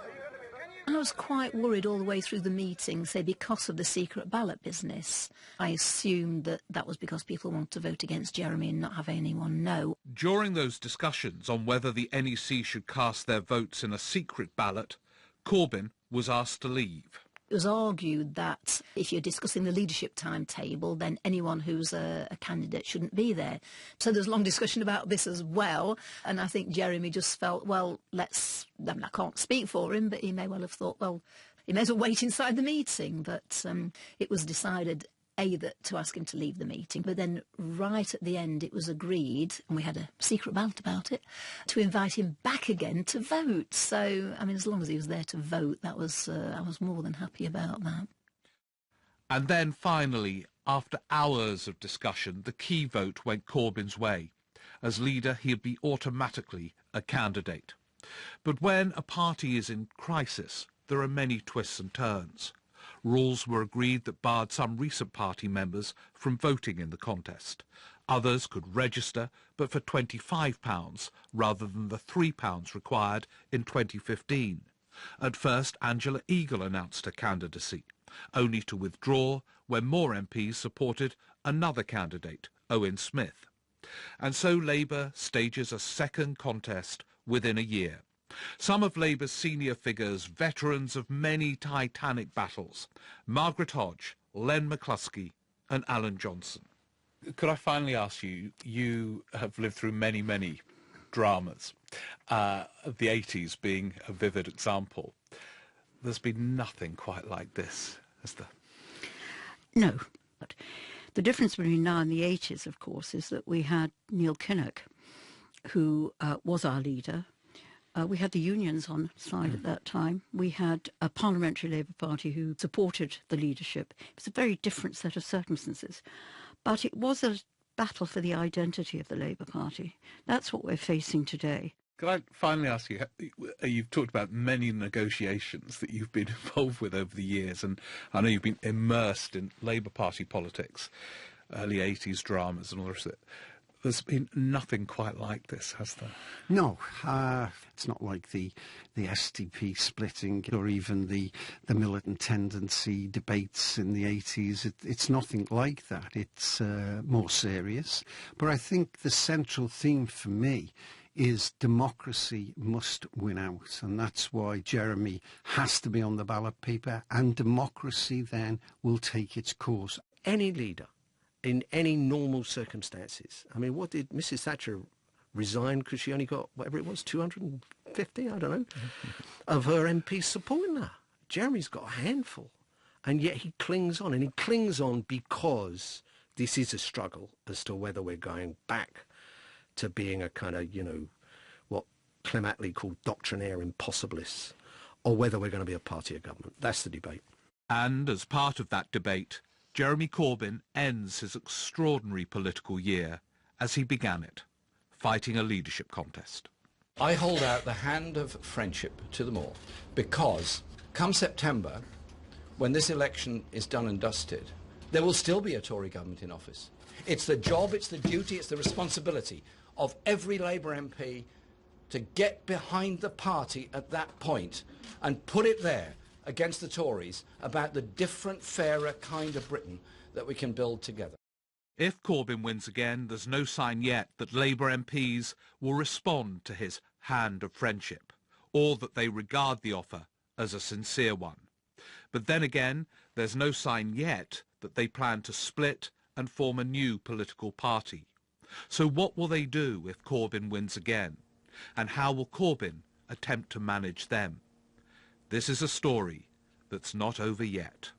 And I was quite worried all the way through the meeting, say, because of the secret ballot business. I assumed that that was because people want to vote against Jeremy and not have anyone know. During those discussions on whether the NEC should cast their votes in a secret ballot, Corbyn was asked to leave. It was argued that if you're discussing the leadership timetable, then anyone who's a candidate shouldn't be there. So there's a long discussion about this as well. And I think Jeremy just felt, well, I can't speak for him, but he may well have thought, well, he may as well wait inside the meeting. But it was decided, that to ask him to leave the meeting, but then right at the end it was agreed, and we had a secret ballot about it, to invite him back again to vote. So, I mean, as long as he was there to vote, I was more than happy about that. And then finally, after hours of discussion, the key vote went Corbyn's way. As leader, he'd be automatically a candidate. But when a party is in crisis, there are many twists and turns. Rules were agreed that barred some recent party members from voting in the contest. Others could register, but for £25 rather than the £3 required in 2015. At first, Angela Eagle announced her candidacy, only to withdraw when more MPs supported another candidate, Owen Smith. And so Labour stages a second contest within a year. Some of Labour's senior figures, veterans of many titanic battles, Margaret Hodge, Len McCluskey and Alan Johnson. Could I finally ask you, you have lived through many, many dramas, the 80s being a vivid example. There's been nothing quite like this, has there? No. But the difference between now and the 80s, of course, is that we had Neil Kinnock, who was our leader. We had the unions on side at that time. We had a parliamentary Labour Party who supported the leadership. It was a very different set of circumstances. But it was a battle for the identity of the Labour Party. That's what we're facing today. Could I finally ask you, you've talked about many negotiations that you've been involved with over the years, and I know you've been immersed in Labour Party politics, early 80s dramas and all the rest of it. There's been nothing quite like this, has there? No, it's not like the STP splitting or even the militant tendency debates in the 80s. It's nothing like that. It's more serious. But I think the central theme for me is democracy must win out, and that's why Jeremy has to be on the ballot paper, and democracy then will take its course. Any leader in any normal circumstances. I mean, what did Mrs. Thatcher resign because she only got, whatever it was, 250, I don't know, of her MPs supporting her? Jeremy's got a handful, and yet he clings on, and he clings on because this is a struggle as to whether we're going back to being a kind of, what Clem Attlee called doctrinaire impossibilists, or whether we're going to be a party of government. That's the debate. And as part of that debate, Jeremy Corbyn ends his extraordinary political year as he began it, fighting a leadership contest. I hold out the hand of friendship to them all, because come September, when this election is done and dusted, there will still be a Tory government in office. It's the job, it's the duty, it's the responsibility of every Labour MP to get behind the party at that point and put it there against the Tories about the different, fairer kind of Britain that we can build together. If Corbyn wins again, there's no sign yet that Labour MPs will respond to his hand of friendship, or that they regard the offer as a sincere one. But then again, there's no sign yet that they plan to split and form a new political party. So what will they do if Corbyn wins again? And how will Corbyn attempt to manage them? This is a story that's not over yet.